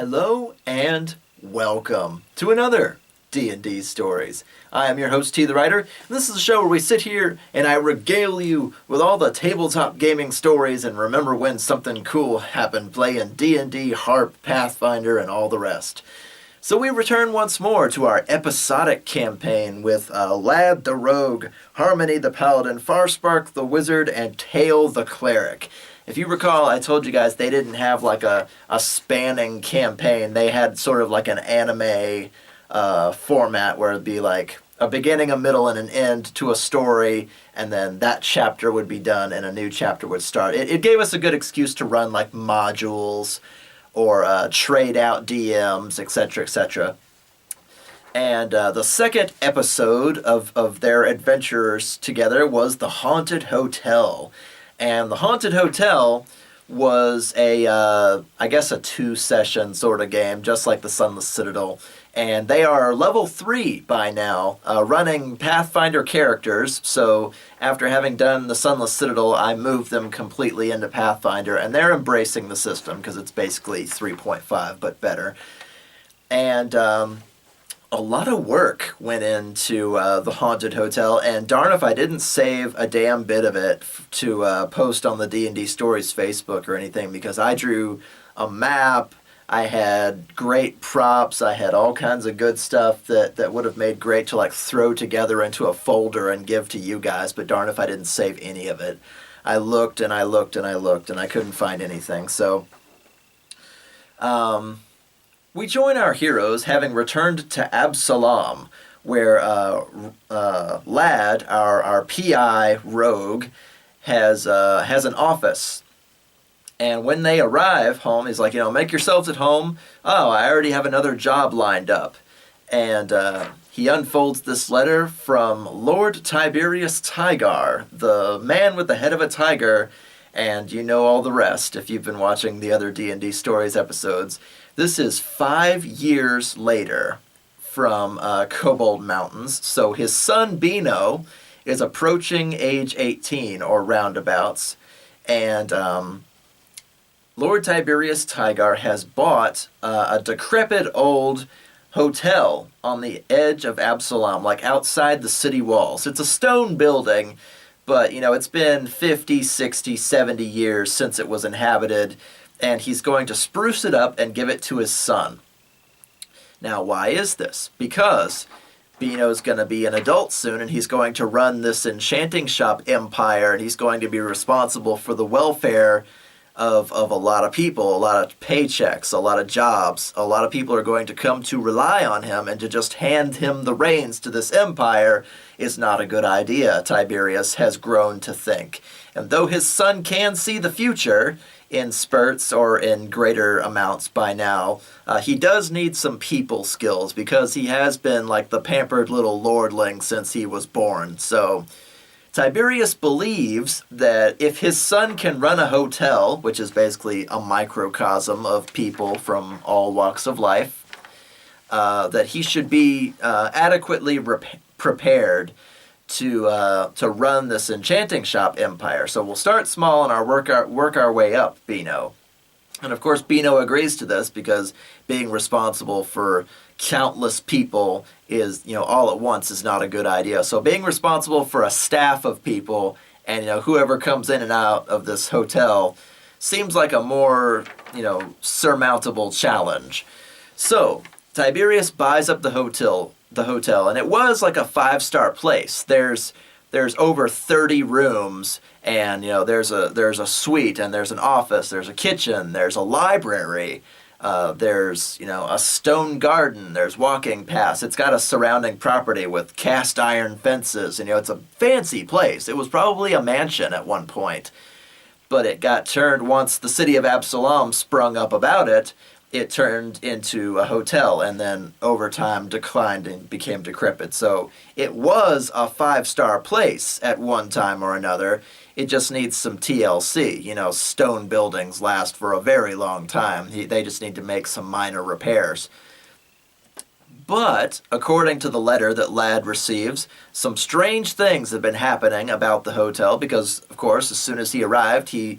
Hello and welcome to another D&D Stories. I am your host, TheWriter, and this is a show where we sit here and I regale you with all the tabletop gaming stories and remember when something cool happened playing D&D, Harp, Pathfinder, and all the rest. So we return once more to our episodic campaign with Lad the Rogue, Harmony the Paladin, Farspark the Wizard, and Tail the Cleric. If you recall, I told you guys they didn't have like a spanning campaign. They had sort of like an anime format where it'd be like a beginning, a middle, and an end to a story, and then that chapter would be done and a new chapter would start. It gave us a good excuse to run like modules or trade out DMs, etc., etc. And the second episode of their adventures together was The Haunted Hotel. And The Haunted Hotel was I guess a 2-session sort of game, just like the Sunless Citadel. And they are level 3 by now, running Pathfinder characters. So after having done the Sunless Citadel, I moved them completely into Pathfinder. And they're embracing the system because it's basically 3.5, but better. And a lot of work went into the Haunted Hotel, and darn if I didn't save a damn bit of it to post on the D&D Stories Facebook or anything, because I drew a map, I had great props, I had all kinds of good stuff that would have made great to like throw together into a folder and give to you guys, but darn if I didn't save any of it. I looked and I looked and I looked and I couldn't find anything, so we join our heroes having returned to Absalom, where Lad, our PI rogue, has an office. And when they arrive home, he's like, make yourselves at home. Oh, I already have another job lined up. And he unfolds this letter from Lord Tiberius Tygar, the man with the head of a tiger, and you know all the rest if you've been watching the other D&D Stories episodes. This is 5 years later from Kobold Mountains, so his son Bino is approaching age 18 or roundabouts, and Lord Tiberius Tygar has bought a decrepit old hotel on the edge of Absalom, like outside the city walls. It's a stone building, but it's been 50, 60, 70 years since it was inhabited, and he's going to spruce it up and give it to his son. Now, why is this? Because Bino's going to be an adult soon, and he's going to run this enchanting shop empire, and he's going to be responsible for the welfare of a lot of people, a lot of paychecks, a lot of jobs. A lot of people are going to come to rely on him, and to just hand him the reins to this empire is not a good idea, Tiberius has grown to think. And though his son can see the future in spurts or in greater amounts by now, he does need some people skills because he has been like the pampered little lordling since he was born. So Tiberius believes that if his son can run a hotel, which is basically a microcosm of people from all walks of life, that he should be adequately prepared to run this enchanting shop empire. So we'll start small and work our way up, Bino. And of course Bino agrees to this because being responsible for countless people is, all at once is not a good idea. So being responsible for a staff of people and, whoever comes in and out of this hotel seems like a more, surmountable challenge. So Tiberius buys up the hotel, and it was like a 5-star place. There's over 30 rooms, and there's a suite, and there's an office, there's a kitchen, there's a library, there's a stone garden, there's walking paths. It's got a surrounding property with cast iron fences, and it's a fancy place. It was probably a mansion at one point, but it got turned once the city of Absalom sprung up about it. It turned into a hotel and then over time declined and became decrepit. So it was a 5-star place at one time or another. It just needs some TLC. Stone buildings last for a very long time. They just need to make some minor repairs. But, according to the letter that Lad receives, some strange things have been happening about the hotel because, of course, as soon as he arrived, he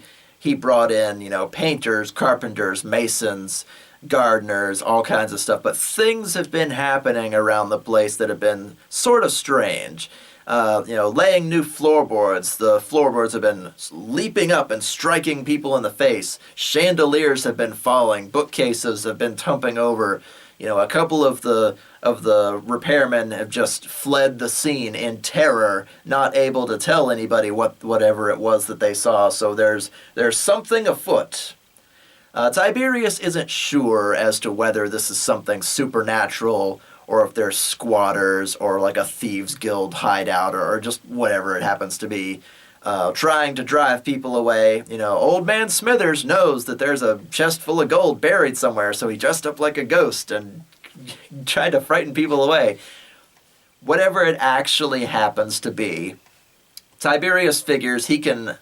brought in, painters, carpenters, masons, gardeners, all kinds of stuff. But things have been happening around the place that have been sort of strange. Laying new floorboards. The floorboards have been leaping up and striking people in the face. Chandeliers have been falling. Bookcases have been tumbling over. A couple of the repairmen have just fled the scene in terror, not able to tell anybody whatever it was that they saw. So there's something afoot. Tiberius isn't sure as to whether this is something supernatural or if they're squatters or like a thieves guild hideout or just whatever it happens to be, trying to drive people away. Old man Smithers knows that there's a chest full of gold buried somewhere, so he dressed up like a ghost and tried to frighten people away. Whatever it actually happens to be, Tiberius figures he can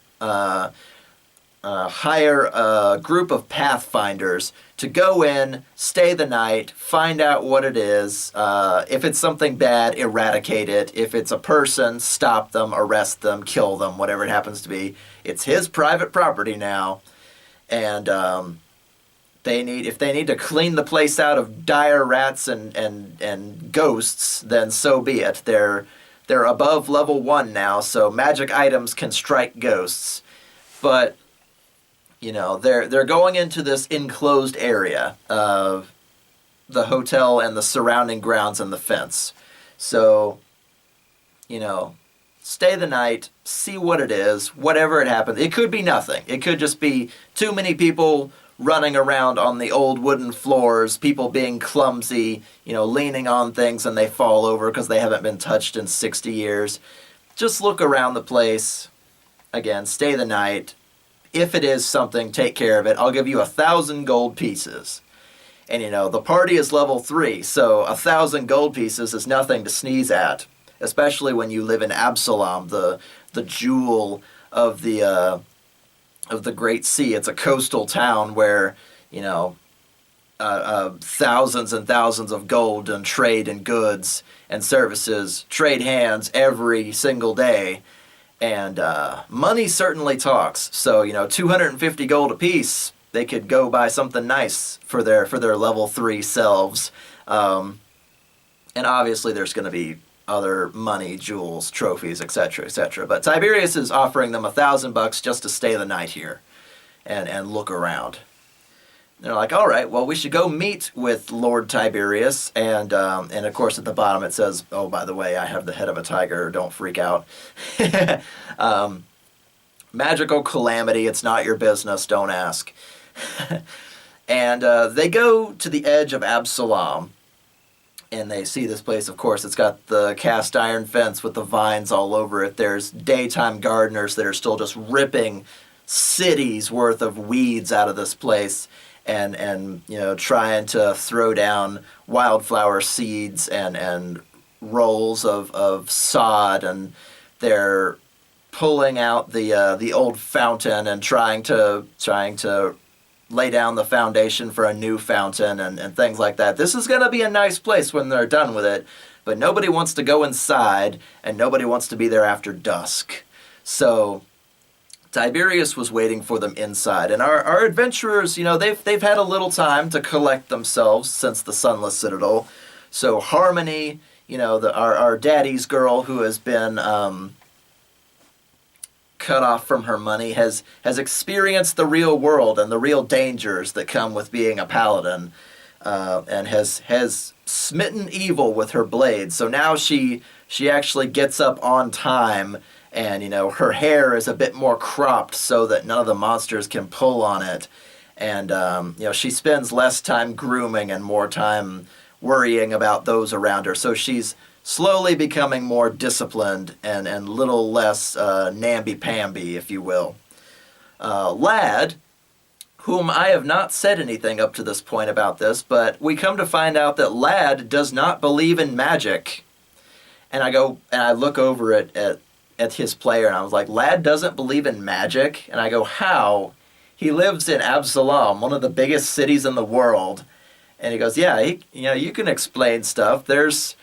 hire a group of pathfinders to go in, stay the night, find out what it is. If it's something bad, eradicate it. If it's a person, stop them, arrest them, kill them, whatever it happens to be. It's his private property now, and if they need to clean the place out of dire rats and ghosts, then so be it. They're above level 1 now, so magic items can strike ghosts, but they're going into this enclosed area of the hotel and the surrounding grounds and the fence. So, stay the night, see what it is, whatever it happens. It could be nothing. It could just be too many people running around on the old wooden floors, people being clumsy, leaning on things and they fall over because they haven't been touched in 60 years. Just look around the place. Again, stay the night. If it is something, take care of it. I'll give you 1,000 gold pieces. And the party is level 3, so 1,000 gold pieces is nothing to sneeze at, especially when you live in Absalom, the jewel of the Great Sea. It's a coastal town where, thousands and thousands of gold and trade and goods and services trade hands every single day. And money certainly talks. So, 250 gold apiece, they could go buy something nice for their level 3 selves. And obviously there's going to be other money, jewels, trophies, etc., etc. But Tiberius is offering them $1,000 just to stay the night here and look around. They're like, all right, well, we should go meet with Lord Tiberius. And of course, at the bottom it says, oh, by the way, I have the head of a tiger. Don't freak out. Magical calamity. It's not your business. Don't ask. And they go to the edge of Absalom. And they see this place, of course. It's got the cast iron fence with the vines all over it. There's daytime gardeners that are still just ripping cities worth of weeds out of this place. And trying to throw down wildflower seeds and rolls of sod, and they're pulling out the old fountain and trying to lay down the foundation for a new fountain and things like that. This is going to be a nice place when they're done with it, but nobody wants to go inside and nobody wants to be there after dusk. So Tiberius was waiting for them inside, and our adventurers, they've had a little time to collect themselves since the Sunless Citadel. So Harmony, our daddy's girl who has been cut off from her money, has experienced the real world and the real dangers that come with being a paladin, and has smitten evil with her blade. So now she actually gets up on time. And, her hair is a bit more cropped so that none of the monsters can pull on it. And, she spends less time grooming and more time worrying about those around her. So she's slowly becoming more disciplined and a little less namby-pamby, if you will. Lad, whom I have not said anything up to this point about this, but we come to find out that Lad does not believe in magic. And I look over at his player, and I was like, Lad doesn't believe in magic? And I go, how? He lives in Absalom, one of the biggest cities in the world. And he goes, yeah, you can explain stuff. And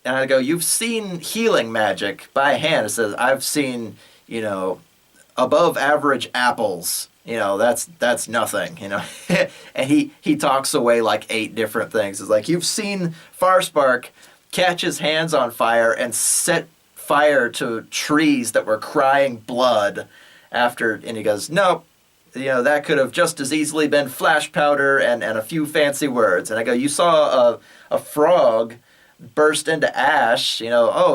I go, you've seen healing magic by hand. It says, I've seen, above average apples That's nothing, And he talks away like 8 different things. It's like, you've seen Farspark catch his hands on fire and set fire to trees that were crying blood after, and he goes, nope, that could have just as easily been flash powder and a few fancy words. And I go, you saw a frog burst into ash, oh,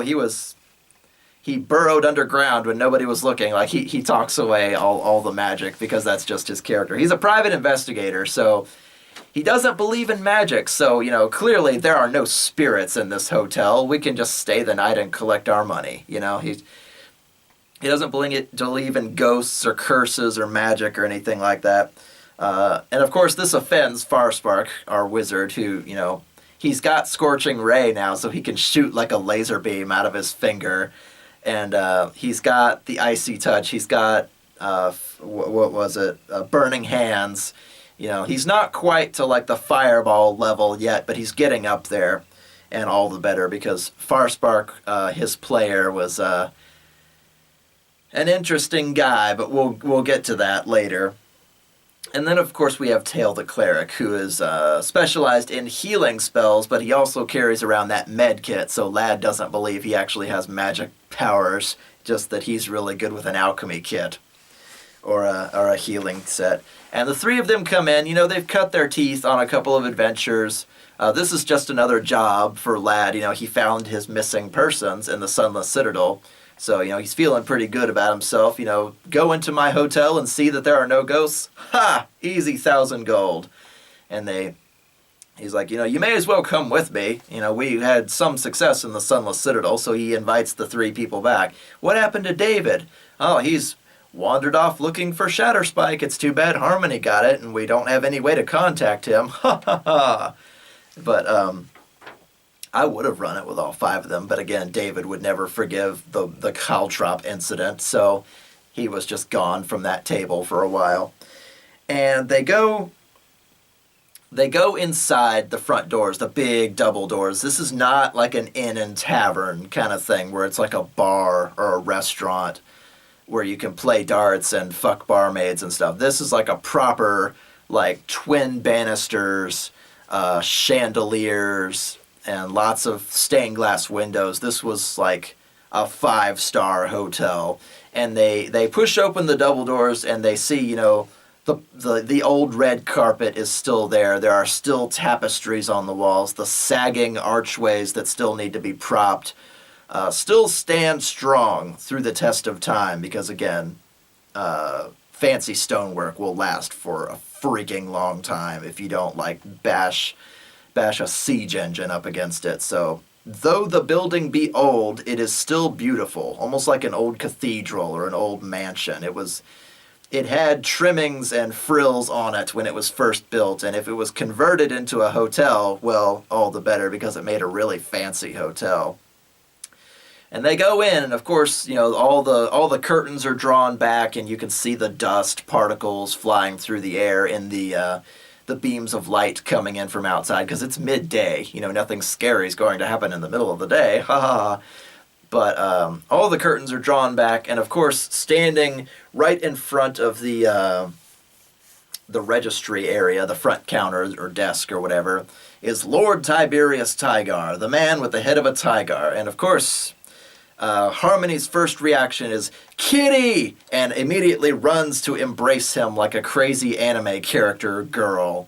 he burrowed underground when nobody was looking. Like, he talks away all the magic because that's just his character. He's a private investigator, so he doesn't believe in magic. So, clearly there are no spirits in this hotel. We can just stay the night and collect our money. He doesn't believe in ghosts or curses or magic or anything like that. And of course, this offends Farspark, our wizard, who, he's got Scorching Ray now, so he can shoot like a laser beam out of his finger. And he's got the Icy Touch. He's got, what was it? Burning Hands. He's not quite to like the Fireball level yet, but he's getting up there. And all the better because Farspark, his player, was an interesting guy, but we'll get to that later. And then, of course, we have Tail the Cleric, who is specialized in healing spells, but he also carries around that med kit, so Lad doesn't believe he actually has magic powers, just that he's really good with an alchemy kit or a healing set. And the 3 of them come in. They've cut their teeth on a couple of adventures. This is just another job for Lad. He found his missing persons in the Sunless Citadel. So, he's feeling pretty good about himself. Go into my hotel and see that there are no ghosts. Ha! Easy 1,000 gold. And he's like, you may as well come with me. We had some success in the Sunless Citadel, so he invites the 3 people back. What happened to David? Oh, he's wandered off looking for Shatterspike. It's too bad Harmony got it, and we don't have any way to contact him. Ha ha ha. But, I would have run it with all 5 of them, but again, David would never forgive the Caltrop incident, so he was just gone from that table for a while. And they go inside the front doors, the big double doors. This is not like an inn and tavern kind of thing where it's like a bar or a restaurant where you can play darts and fuck barmaids and stuff. This is like a proper, like, twin banisters, chandeliers, and lots of stained glass windows. This was like a 5-star hotel. And they push open the double doors and they see, the old red carpet is still there. There are still tapestries on the walls. The sagging archways that still need to be propped still stand strong through the test of time because, again, fancy stonework will last for a freaking long time if you don't, like, bash a siege engine up against it. So, though the building be old, it is still beautiful, almost like an old cathedral or an old mansion. It had trimmings and frills on it when it was first built, and if it was converted into a hotel, well, all the better because it made a really fancy hotel. And they go in, and of course, all the curtains are drawn back, and you can see the dust particles flying through the air in the beams of light coming in from outside, because it's midday. Nothing scary is going to happen in the middle of the day. Ha ha. But all the curtains are drawn back, and of course, standing right in front of the registry area, the front counter or desk or whatever, is Lord Tiberius Tygar, the man with the head of a Tygar. And of course, Harmony's first reaction is, "Kitty!" and immediately runs to embrace him like a crazy anime character girl.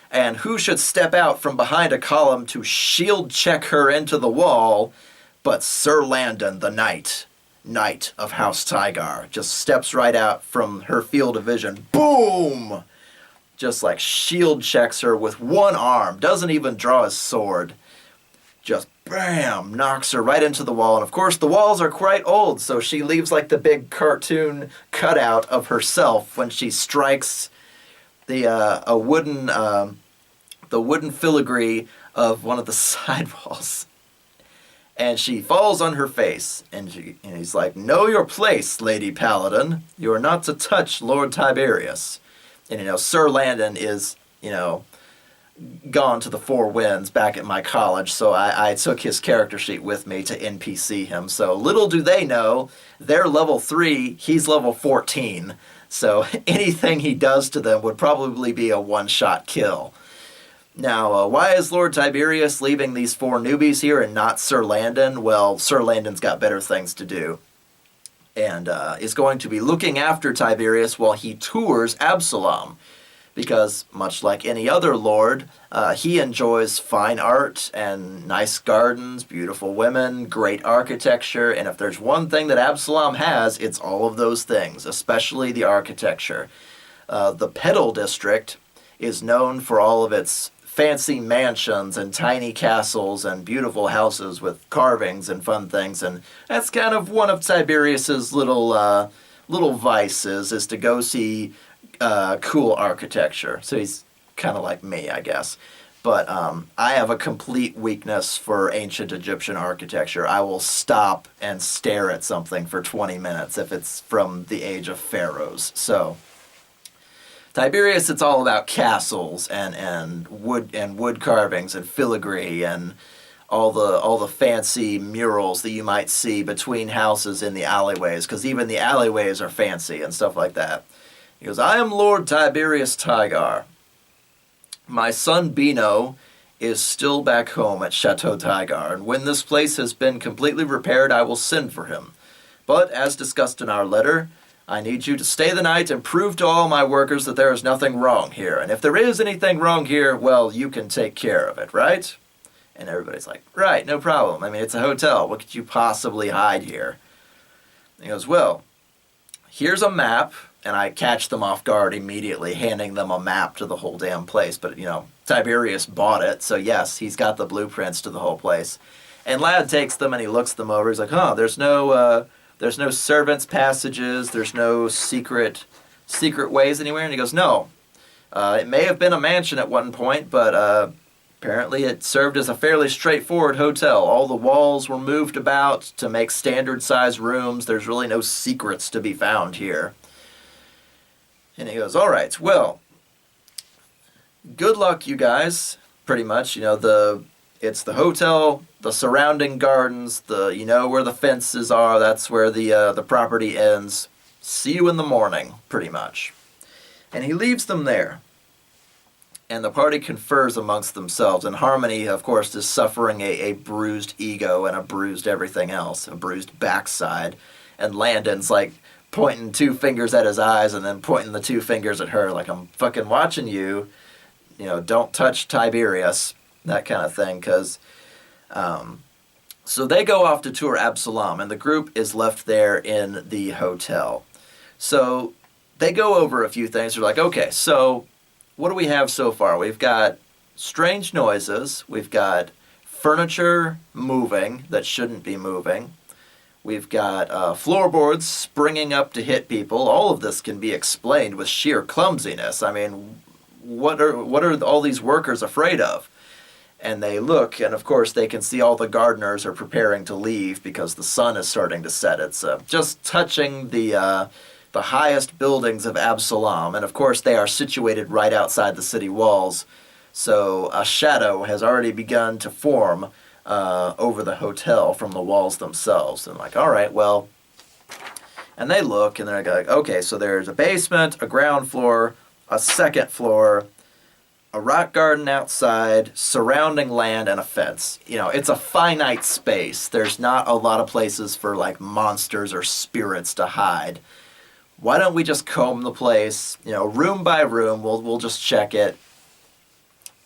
And who should step out from behind a column to shield check her into the wall but Sir Landon the Knight of House Tygar. Just steps right out from her field of vision. Boom! Just like shield checks her with one arm. Doesn't even draw his sword. Just bam! Knocks her right into the wall. And of course the walls are quite old, so she leaves like the big cartoon cutout of herself when she strikes the wooden filigree of one of the side walls. And she falls on her face, and he's like, "Know your place, Lady Paladin. You are not to touch Lord Tiberius." And, Sir Landon is, gone to the 4 winds back at my college, so I took his character sheet with me to NPC him. So little do they know, they're level 3, he's level 14. So anything he does to them would probably be a one-shot kill. Now, why is Lord Tiberius leaving these 4 newbies here and not Sir Landon? Well, Sir Landon's got better things to do, and is going to be looking after Tiberius while he tours Absalom, because much like any other lord, he enjoys fine art and nice gardens, beautiful women, great architecture, and if there's one thing that Absalom has, it's all of those things, especially the architecture. The Petal District is known for all of its fancy mansions and tiny castles and beautiful houses with carvings and fun things, and that's kind of one of Tiberius's little vices, is to go see cool architecture. So he's kind of like me, I guess. But I have a complete weakness for ancient Egyptian architecture. I will stop and stare at something for 20 minutes if it's from the age of pharaohs. So Tiberius, it's all about castles and wood carvings and filigree and all the fancy murals that you might see between houses in the alleyways, because even the alleyways are fancy and stuff like that. He goes, I am Lord Tiberius Tygar. My son Bino is still back home at Chateau Tygar, and when this place has been completely repaired, I will send for him. But, as discussed in our letter, I need you to stay the night and prove to all my workers that there is nothing wrong here. And if there is anything wrong here, well, you can take care of it, right? And everybody's like, right, no problem. I mean, it's a hotel. What could you possibly hide here? And he goes, well, here's a map. And I catch them off guard immediately, handing them a map to the whole damn place. But, Tiberius bought it, so yes, he's got the blueprints to the whole place. And Lad takes them and he looks them over. He's like, there's no servants' passages, there's no secret ways anywhere. And he goes, no. It may have been a mansion at one point, but apparently it served as a fairly straightforward hotel. All the walls were moved about to make standard-sized rooms. There's really no secrets to be found here. And he goes, all right, well, good luck, you guys, pretty much. It's the hotel, the surrounding gardens, where the fences are, that's where the property ends. See you in the morning, pretty much. And he leaves them there. And the party confers amongst themselves. And Harmony, of course, is suffering a bruised ego and a bruised everything else, a bruised backside. And Landon's like pointing 2 fingers at his eyes and then pointing the 2 fingers at her like, I'm fucking watching you. Don't touch Tiberius, that kind of thing. So they go off to tour Absalom, and the group is left there in the hotel. So they go over a few things. They're like, okay, so what do we have so far? We've got strange noises. We've got furniture moving that shouldn't be moving. We've got floorboards springing up to hit people. All of this can be explained with sheer clumsiness. I mean, what are all these workers afraid of? And they look, and of course they can see all the gardeners are preparing to leave because the sun is starting to set. It's just touching the highest buildings of Absalom, and of course they are situated right outside the city walls. So a shadow has already begun to form over the hotel from the walls themselves. And like, all right, well, and they look and they're like, okay, so there's a basement, a ground floor, a second floor, a rock garden outside, surrounding land, and a fence. It's a finite space. There's not a lot of places for like monsters or spirits to hide. Why don't we just comb the place, room by room, we'll just check it.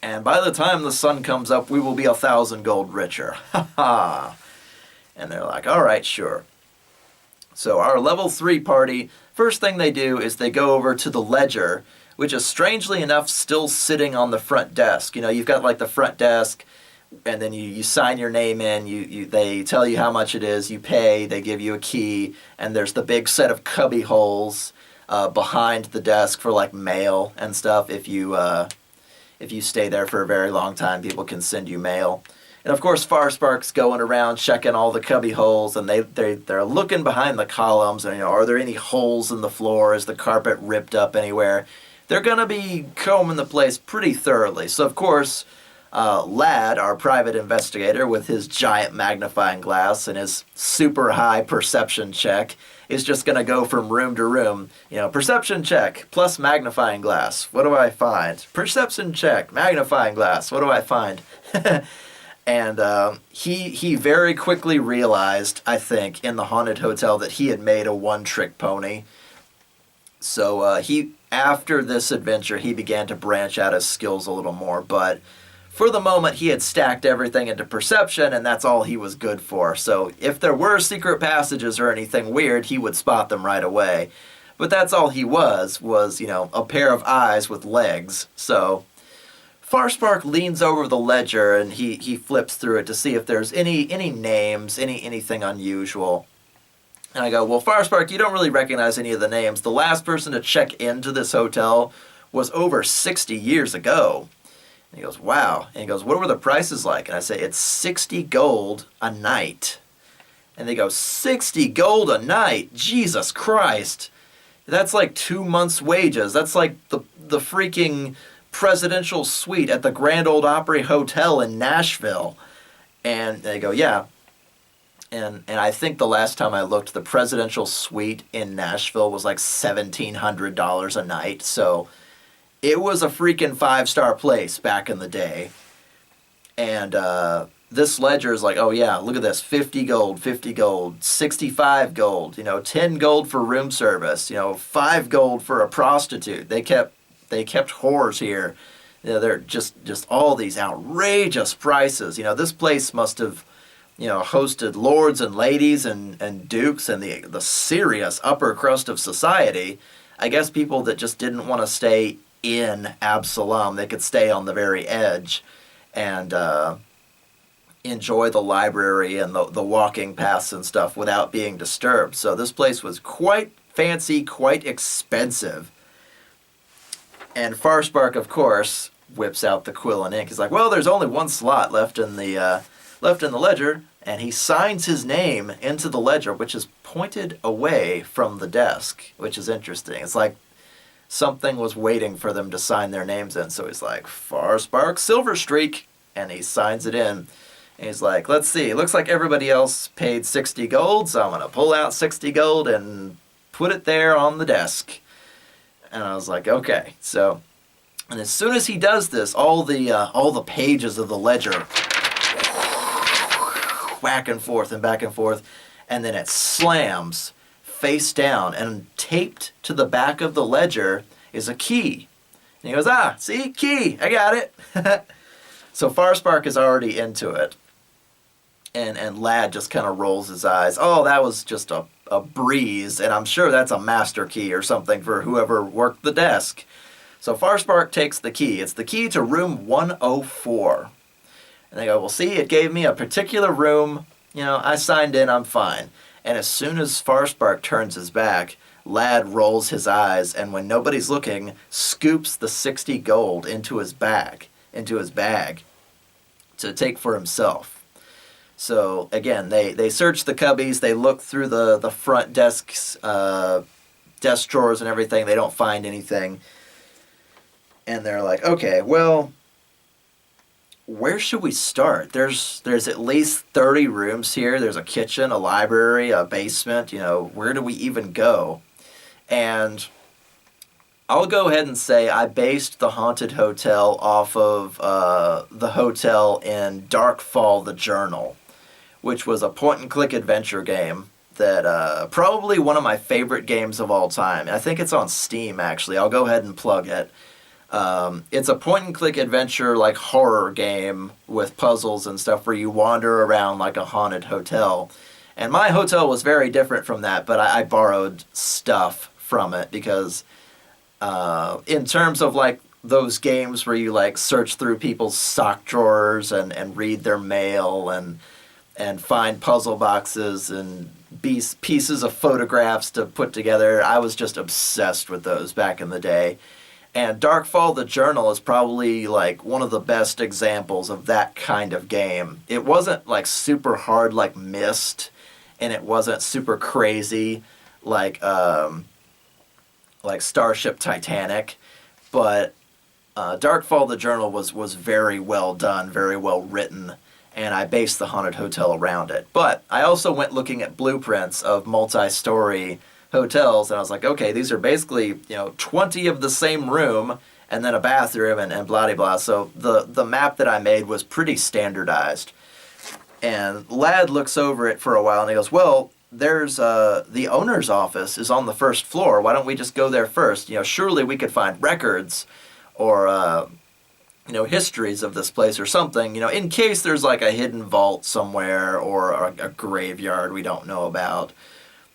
And by the time the sun comes up, we will be 1,000 gold richer. Ha ha. And they're like, all right, sure. So our level 3 party, first thing they do is they go over to the ledger, which is strangely enough still sitting on the front desk. You've got like the front desk, and then you sign your name in, they tell you how much it is, you pay, they give you a key, and there's the big set of cubby holes behind the desk for like mail and stuff. If you stay there for a very long time, people can send you mail. And of course, Farspark's going around checking all the cubby holes, and they're looking behind the columns, and are there any holes in the floor? Is the carpet ripped up anywhere? They're going to be combing the place pretty thoroughly. So of course, Lad, our private investigator, with his giant magnifying glass and his super high perception check, is just going to go from room to room. Perception check plus magnifying glass. What do I find? Perception check, magnifying glass. What do I find? And he very quickly realized, I think, in the haunted hotel that he had made a one-trick pony. So after this adventure, he began to branch out his skills a little more. But for the moment, he had stacked everything into perception, and that's all he was good for. So if there were secret passages or anything weird, he would spot them right away. But that's all he was, a pair of eyes with legs. So Farspark leans over the ledger, and he flips through it to see if there's any names, anything unusual. And I go, well, Farspark, you don't really recognize any of the names. The last person to check into this hotel was over 60 years ago. And he goes, wow. And he goes, what were the prices like? And I say, it's 60 gold a night. And they go, 60 gold a night? Jesus Christ. That's like 2 months' wages. That's like the freaking presidential suite at the Grand Ole Opry Hotel in Nashville. And they go, yeah. And I think the last time I looked, the presidential suite in Nashville was like $1,700 a night. So it was a freaking 5-star place back in the day. And this ledger is like, oh yeah, look at this, 50 gold, 65 gold, 10 gold for room service, 5 gold for a prostitute. They kept whores here. They're just all these outrageous prices. This place must have hosted lords and ladies and dukes and the serious upper crust of society. I guess people that just didn't want to stay in Absalom, they could stay on the very edge and enjoy the library and the walking paths and stuff without being disturbed. So this place was quite fancy, quite expensive. And Farspark, of course, whips out the quill and ink. He's like, well, there's only one slot left in the ledger, and he signs his name into the ledger, which is pointed away from the desk, which is interesting. It's like something was waiting for them to sign their names in. So he's like, Farspark Silverstreak, and he signs it in. And he's like, let's see, it looks like everybody else paid 60 gold, so I'm going to pull out 60 gold and put it there on the desk. And I was like, okay. So, and as soon as he does this, all the pages of the ledger back and forth, and then it slams face down, and taped to the back of the ledger is a key. And he goes, see, key, I got it. So Farspark is already into it. And Lad just kind of rolls his eyes. Oh, that was just a breeze, and I'm sure that's a master key or something for whoever worked the desk. So Farspark takes the key. It's the key to room 104. And they go, well, see, it gave me a particular room. I signed in, I'm fine. And as soon as Farspark turns his back, Lad rolls his eyes, and when nobody's looking, scoops the 60 gold into his bag to take for himself. So again, they search the cubbies, they look through the front desks, desk drawers and everything. They don't find anything. And they're like, okay, well, where should we start? There's at least 30 rooms here. There's a kitchen, a library, a basement. Where do we even go? And I'll go ahead and say I based the Haunted Hotel off of the hotel in Darkfall the Journal, which was a point-and-click adventure game that probably one of my favorite games of all time. I think it's on Steam, actually. I'll go ahead and plug it. It's a point-and-click adventure, like horror game with puzzles and stuff where you wander around like a haunted hotel. And my hotel was very different from that, but I borrowed stuff from it because in terms of like those games where you like search through people's sock drawers and read their mail and find puzzle boxes and pieces of photographs to put together, I was just obsessed with those back in the day. And Darkfall the Journal is probably like one of the best examples of that kind of game. It wasn't like super hard like Myst, and it wasn't super crazy like Starship Titanic, but Darkfall the Journal was very well done, very well written, and I based the haunted hotel around it. But I also went looking at blueprints of multi-story hotels, and I was like, okay, these are basically 20 of the same room and then a bathroom and blah blah blah. So the map that I made was pretty standardized. And Lad looks over it for a while and he goes, well, there's the owner's office is on the first floor. Why don't we just go there first? Surely we could find records or histories of this place or something, in case there's like a hidden vault somewhere or a graveyard we don't know about.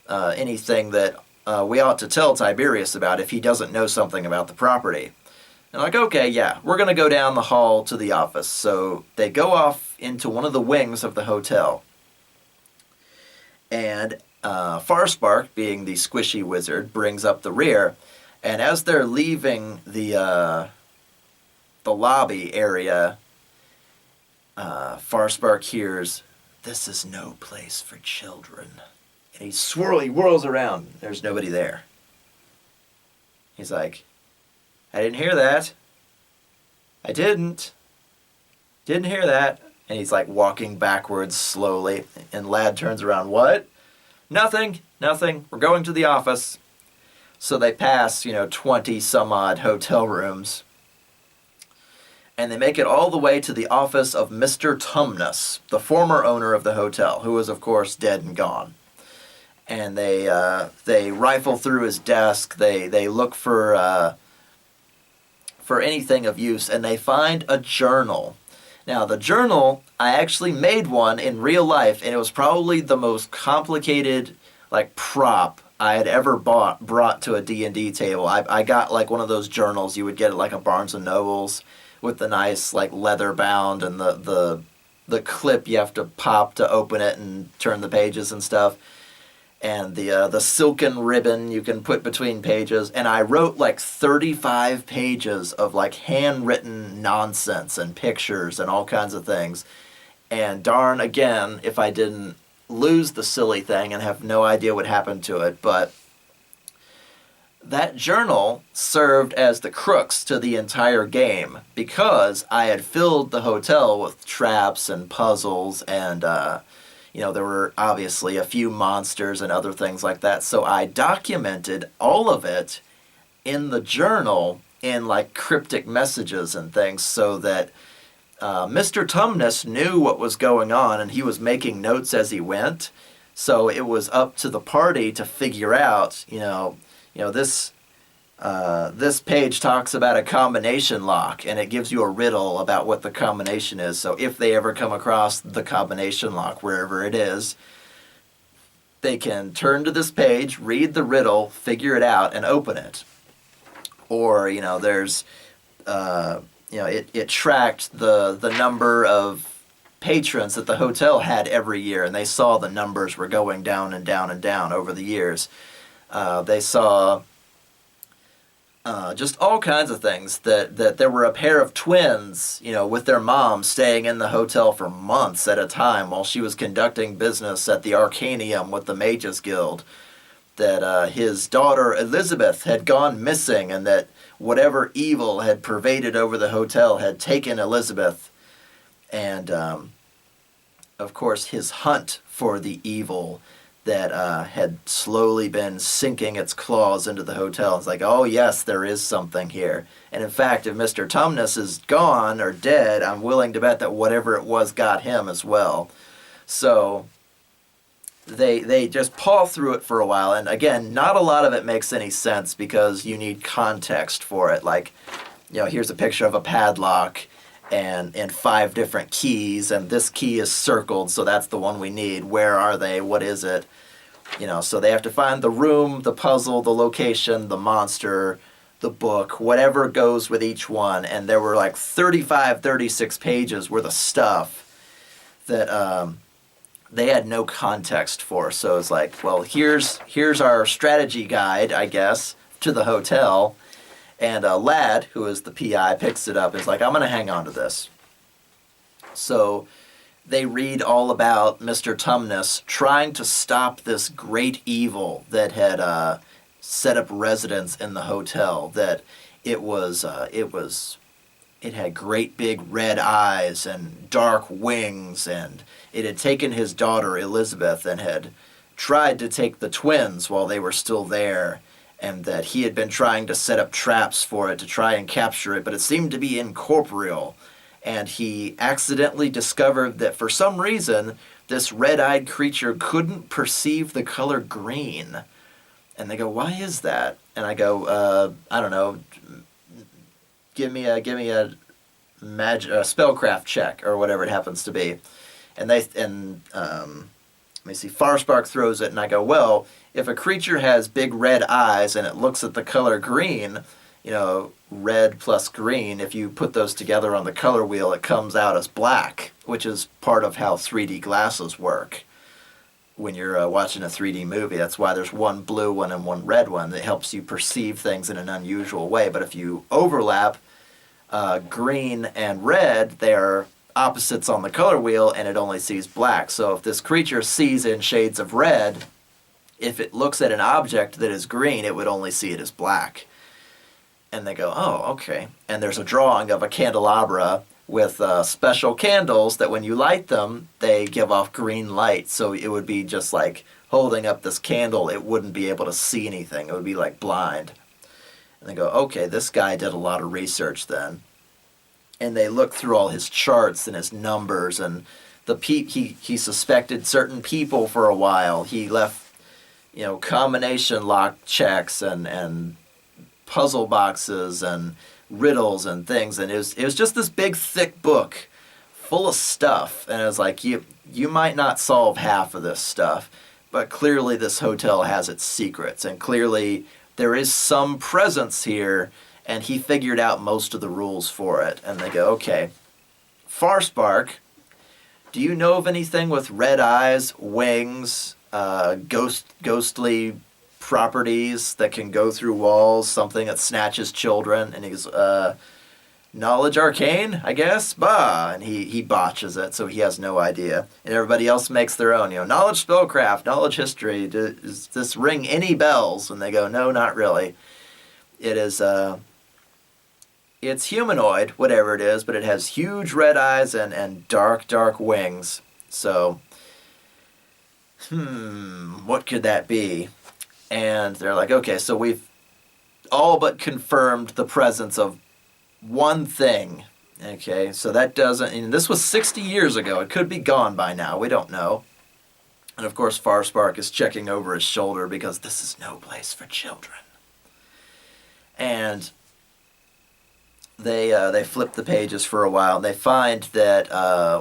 Anything that we ought to tell Tiberius about if he doesn't know something about the property. And like, okay, yeah, we're going to go down the hall to the office. So they go off into one of the wings of the hotel. And Farspark, being the squishy wizard, brings up the rear. And as they're leaving the lobby area, Farspark hears, "This is no place for children." And he whirls around. There's nobody there. He's like, "I didn't hear that. I didn't hear that." And he's like walking backwards slowly. And Lad turns around. "What?" Nothing. We're going to the office." So they pass, 20 some odd hotel rooms. And they make it all the way to the office of Mr. Tumnus, the former owner of the hotel, who was, of course, dead and gone. And they rifle through his desk. They look for anything of use, and they find a journal. Now, the journal, I actually made one in real life, and it was probably the most complicated, prop I had ever brought to a D&D table. I got, one of those journals you would get at, a Barnes & Noble's with the nice, leather bound and the clip you have to pop to open it and turn the pages and stuff. And the silken ribbon you can put between pages. And I wrote 35 pages of handwritten nonsense and pictures and all kinds of things. And darn again if I didn't lose the silly thing and have no idea what happened to it. But that journal served as the crux to the entire game because I had filled the hotel with traps and puzzles and there were obviously a few monsters and other things like that. So I documented all of it in the journal in cryptic messages and things so that Mr. Tumnus knew what was going on and he was making notes as he went. So it was up to the party to figure out, this page talks about a combination lock, and it gives you a riddle about what the combination is. So if they ever come across the combination lock, wherever it is, they can turn to this page, read the riddle, figure it out, and open it. Or, there's, it tracked the number of patrons that the hotel had every year, and they saw the numbers were going down and down and down over the years. They saw just all kinds of things, that there were a pair of twins, with their mom staying in the hotel for months at a time while she was conducting business at the Arcanium with the Mages Guild, that his daughter Elizabeth had gone missing and that whatever evil had pervaded over the hotel had taken Elizabeth. And, of course, his hunt for the evil that had slowly been sinking its claws into the hotel. It's like, oh yes, there is something here. And in fact, if Mr. Tumnus is gone or dead, I'm willing to bet that whatever it was got him as well. So they just paw through it for a while. And again, not a lot of it makes any sense because you need context for it. Here's a picture of a padlock and 5 different keys, and this key is circled, so that's the one we need. Where are they? What is it? So they have to find the room, the puzzle, the location, the monster, the book, whatever goes with each one. And there were 35, 36 pages worth of stuff that they had no context for. So it's well, here's our strategy guide, I guess, to the hotel. And Lad, who is the PI, picks it up and is like, I'm going to hang on to this. So they read all about Mr. Tumnus trying to stop this great evil that had set up residence in the hotel, that it was it had great big red eyes and dark wings, and it had taken his daughter Elizabeth and had tried to take the twins while they were still there, and that he had been trying to set up traps for it to try and capture it, but it seemed to be incorporeal. And he accidentally discovered that for some reason this red-eyed creature couldn't perceive the color green. And they go, "Why is that?" And I go, "I don't know. Give me a spellcraft check or whatever it happens to be." And let me see, Farspark throws it, and I go, "Well, if a creature has big red eyes and it looks at the color green, red plus green, if you put those together on the color wheel, it comes out as black, which is part of how 3D glasses work. When you're watching a 3D movie, that's why there's one blue one and one red one that helps you perceive things in an unusual way. But if you overlap green and red, they are opposites on the color wheel, and it only sees black. So if this creature sees in shades of red, if it looks at an object that is green, it would only see it as black." And they go, "Oh, okay." And there's a drawing of a candelabra with special candles that when you light them, they give off green light. So it would be just like holding up this candle. It wouldn't be able to see anything. It would be like blind. And they go, "Okay, this guy did a lot of research then." And they look through all his charts and his numbers, and he suspected certain people for a while. He left, combination lock checks and puzzle boxes and riddles and things, and it was just this big thick book full of stuff, and it was like, you might not solve half of this stuff, but clearly this hotel has its secrets, and clearly there is some presence here, and he figured out most of the rules for it. And they go, "Okay, Farspark, do you know of anything with red eyes, wings, ghostly properties that can go through walls, something that snatches children?" And he goes, "Knowledge arcane, I guess? Bah!" And he botches it, so he has no idea. And everybody else makes their own, knowledge spellcraft, knowledge history. Does this ring any bells? And they go, "No, not really. It is, it's humanoid, whatever it is, but it has huge red eyes and dark, dark wings. So, what could that be?" And they're like, "Okay, so we've all but confirmed the presence of one thing." Okay, so that doesn't, and this was 60 years ago. It could be gone by now. We don't know. And of course, Farspark is checking over his shoulder because this is no place for children. And they flip the pages for a while, and they find that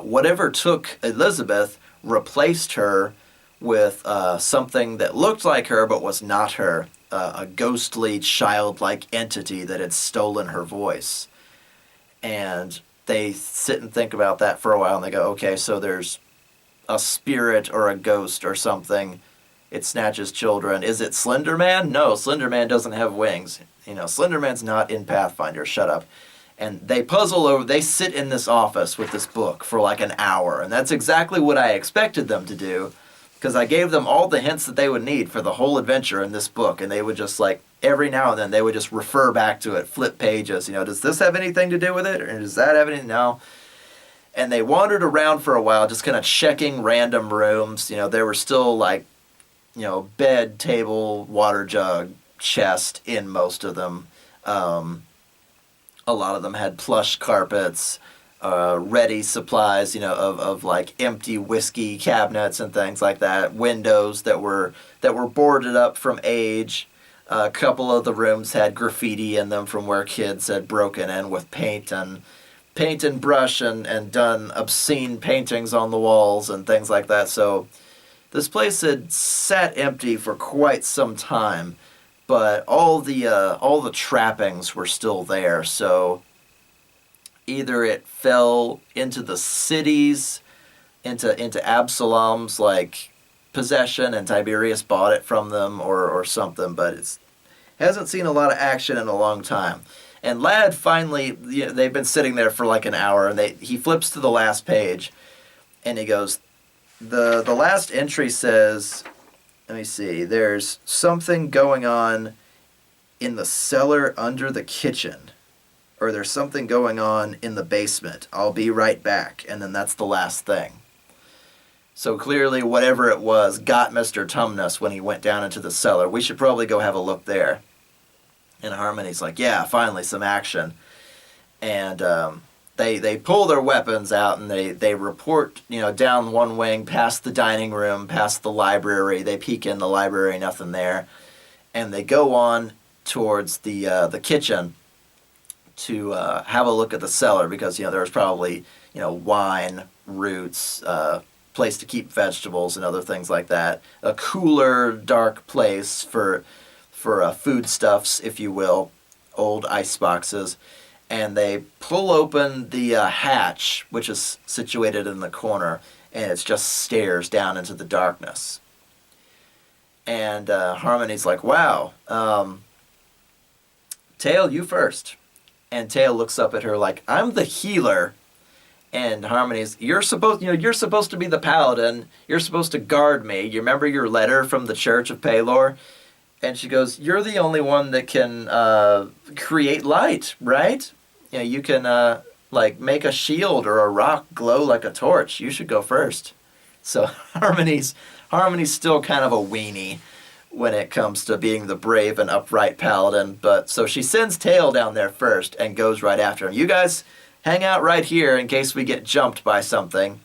whatever took Elizabeth replaced her with something that looked like her but was not her, a ghostly, childlike entity that had stolen her voice. And they sit and think about that for a while, and they go, "Okay, so there's a spirit or a ghost or something. It snatches children. Is it Slender Man? No, Slender Man doesn't have wings. Slender Man's not in Pathfinder. Shut up." And they sit in this office with this book for like an hour, and that's exactly what I expected them to do, because I gave them all the hints that they would need for the whole adventure in this book, and they would just every now and then they would just refer back to it, flip pages, does this have anything to do with it, or does that have anything? No. And they wandered around for a while, just kind of checking random rooms. There were still bed, table, water jug, chest in most of them. A lot of them had plush carpets, ready supplies, of empty whiskey cabinets and things like that. Windows that were boarded up from age. A couple of the rooms had graffiti in them from where kids had broken in with paint and brush and done obscene paintings on the walls and things like that. So this place had sat empty for quite some time, but all the trappings were still there. So either it fell into the cities, into Absalom's possession, and Tiberius bought it from them, or something. But it hasn't seen a lot of action in a long time. And Ladd finally, they've been sitting there for an hour, and he flips to the last page, and he goes, the last entry says, let me see, there's something going on in the cellar under the kitchen. or there's something going on in the basement. I'll be right back. And then that's the last thing. So clearly, whatever it was got Mr. Tumnus when he went down into the cellar. We should probably go have a look there. And Harmony's like, yeah, finally some action. And they pull their weapons out and they report, down one wing, past the dining room, past the library. They peek in the library, nothing there. And they go on towards the kitchen to have a look at the cellar because, there's probably, wine, roots, place to keep vegetables and other things like that. A cooler, dark place for foodstuffs, if you will, old ice boxes. And they pull open the hatch, which is situated in the corner, and it's just stairs down into the darkness. And Harmony's like, wow, Tail, you first. And Tail looks up at her like, I'm the healer. And Harmony's, you're supposed to be the paladin. You're supposed to guard me. You remember your letter from the Church of Pelor? And she goes, you're the only one that can create light, right? You can make a shield or a rock glow like a torch. You should go first. So Harmony's still kind of a weenie when it comes to being the brave and upright paladin. But so she sends Tail down there first and goes right after him. You guys hang out right here in case we get jumped by something.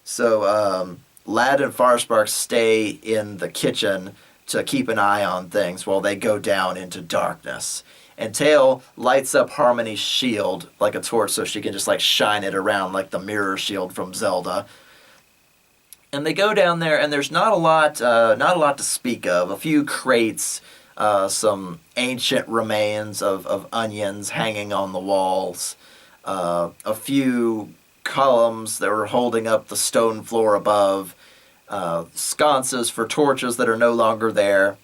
So Lad and Farspark stay in the kitchen to keep an eye on things while they go down into darkness. And Tail lights up Harmony's shield like a torch so she can just shine it around like the mirror shield from Zelda. And they go down there and there's not a lot to speak of. A few crates, some ancient remains of onions hanging on the walls, a few columns that were holding up the stone floor above, sconces for torches that are no longer there.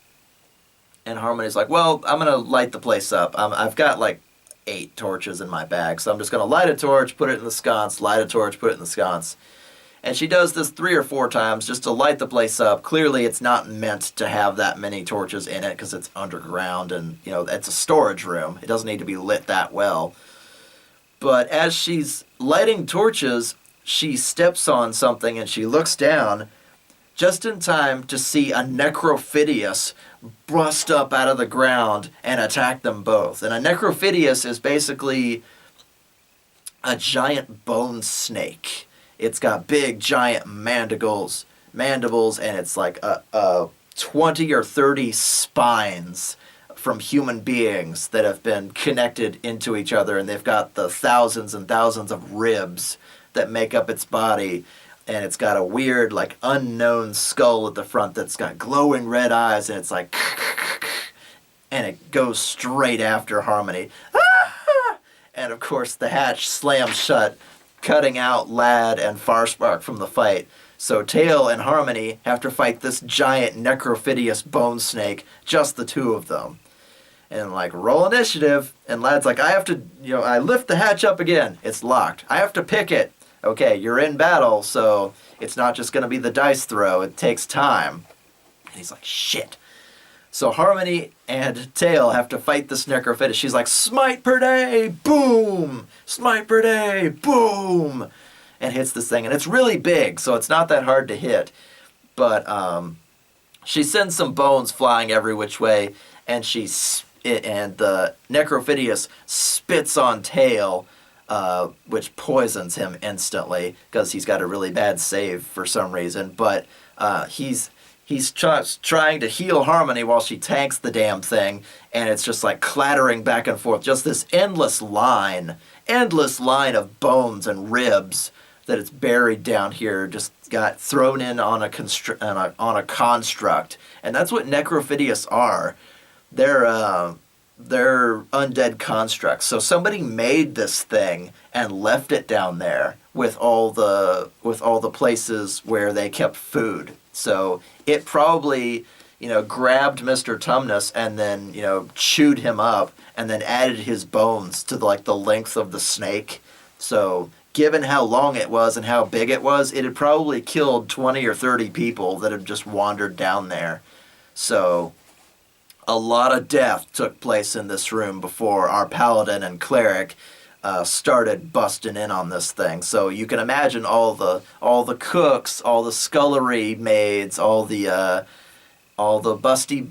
And Harmony's like, well, I'm going to light the place up. I've got 8 torches in my bag, so I'm just going to light a torch, put it in the sconce, light a torch, put it in the sconce. And she does this 3 or 4 times just to light the place up. Clearly, it's not meant to have that many torches in it because it's underground and, it's a storage room. It doesn't need to be lit that well. But as she's lighting torches, she steps on something and she looks down just in time to see a Necrophidius bust up out of the ground and attack them both. And a Necrophidius is basically a giant bone snake. It's got big, giant mandibles, and it's like a 20 or 30 spines from human beings that have been connected into each other, and they've got the thousands and thousands of ribs that make up its body. And it's got a weird, unknown skull at the front that's got glowing red eyes, and it's and it goes straight after Harmony. Ah! And of course, the hatch slams shut, cutting out Lad and Farspark from the fight. So Tail and Harmony have to fight this giant Necrophidius bone snake, just the two of them. And roll initiative, and Lad's like, I have to, I lift the hatch up again. It's locked. I have to pick it. Okay, you're in battle, so it's not just going to be the dice throw. It takes time. And he's like, shit. So Harmony and Tail have to fight this Necrophidius. She's like, smite per day, boom! Smite per day, boom! And hits this thing. And it's really big, so it's not that hard to hit. But she sends some bones flying every which way, and the Necrophidius spits on Tail, which poisons him instantly because he's got a really bad save for some reason. But he's trying to heal Harmony while she tanks the damn thing, and it's just clattering back and forth. Just this endless line of bones and ribs that it's buried down here, just got thrown in on a construct, and that's what Necrophidius are. They're undead constructs. So somebody made this thing and left it down there with all the places where they kept food. So it probably, grabbed Mr. Tumnus and then, chewed him up and then added his bones to the length of the snake. So given how long it was and how big it was, it had probably killed 20 or 30 people that had just wandered down there. So a lot of death took place in this room before our paladin and cleric started busting in on this thing. So you can imagine all the cooks, all the scullery maids, all the busty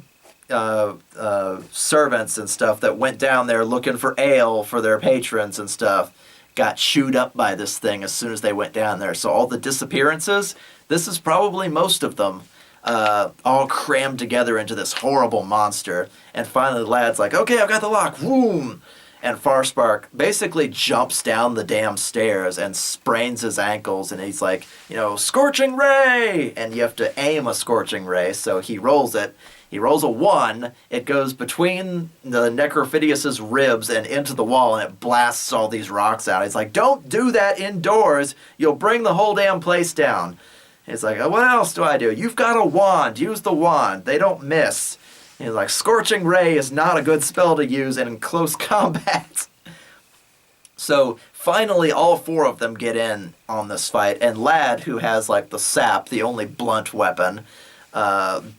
servants and stuff that went down there looking for ale for their patrons and stuff got chewed up by this thing as soon as they went down there. So all the disappearances, this is probably most of them, all crammed together into this horrible monster. And finally the lad's like, okay, I've got the lock. Boom! And Farspark basically jumps down the damn stairs and sprains his ankles, and he's like, Scorching Ray! And you have to aim a Scorching Ray, so he rolls it. He rolls a 1, it goes between the Necrophidius's ribs and into the wall, and it blasts all these rocks out. He's like, don't do that indoors, you'll bring the whole damn place down. He's like, what else do I do? You've got a wand, use the wand, they don't miss. He's like, Scorching Ray is not a good spell to use in close combat. So finally all 4 of them get in on this fight, and Lad, who has like the sap, the only blunt weapon,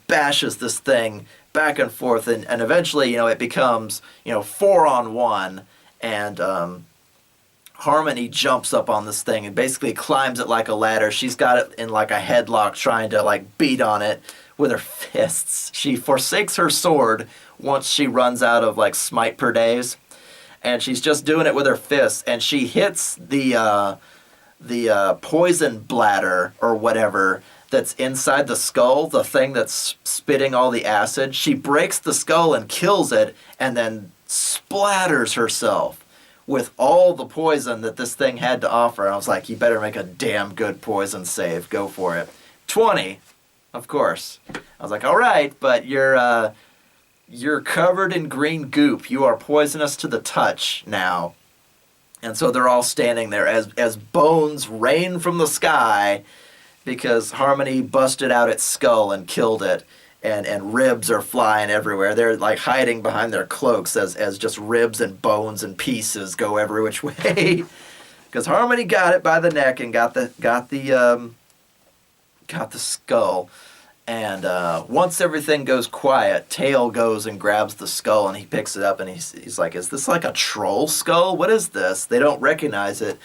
bashes this thing back and forth, and eventually, it becomes, 4-on-1, and Harmony jumps up on this thing and basically climbs it like a ladder. She's got it in like a headlock, trying to like beat on it with her fists. She forsakes her sword once she runs out of like smite per days, and she's just doing it with her fists, and she hits the poison bladder or whatever that's inside the skull, the thing that's spitting all the acid. She breaks the skull and kills it, and then splatters herself with all the poison that this thing had to offer. I was like, you better make a damn good poison save. Go for it. 20, of course. I was like, all right, but you're covered in green goop. You are poisonous to the touch now. And so they're all standing there as bones rain from the sky, because Harmony busted out its skull and killed it, and ribs are flying everywhere. They're like hiding behind their cloaks as just ribs and bones and pieces go every which way. Because Harmony got it by the neck and got the skull. And once everything goes quiet, Tail goes and grabs the skull, and he picks it up, and he's like, is this like a troll skull? What is this? They don't recognize it,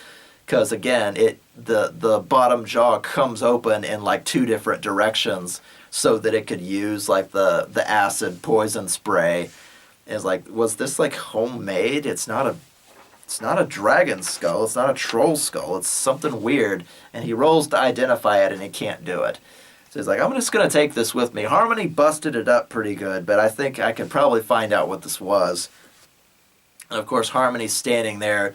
because again, the bottom jaw comes open in like 2 different directions so that it could use like the acid poison spray. It's like, was this like homemade? It's not a dragon skull, it's not a troll skull, it's something weird. And he rolls to identify it, and he can't do it. So he's like, I'm just going to take this with me. Harmony busted it up pretty good, but I think I could probably find out what this was. And of course, Harmony's standing there,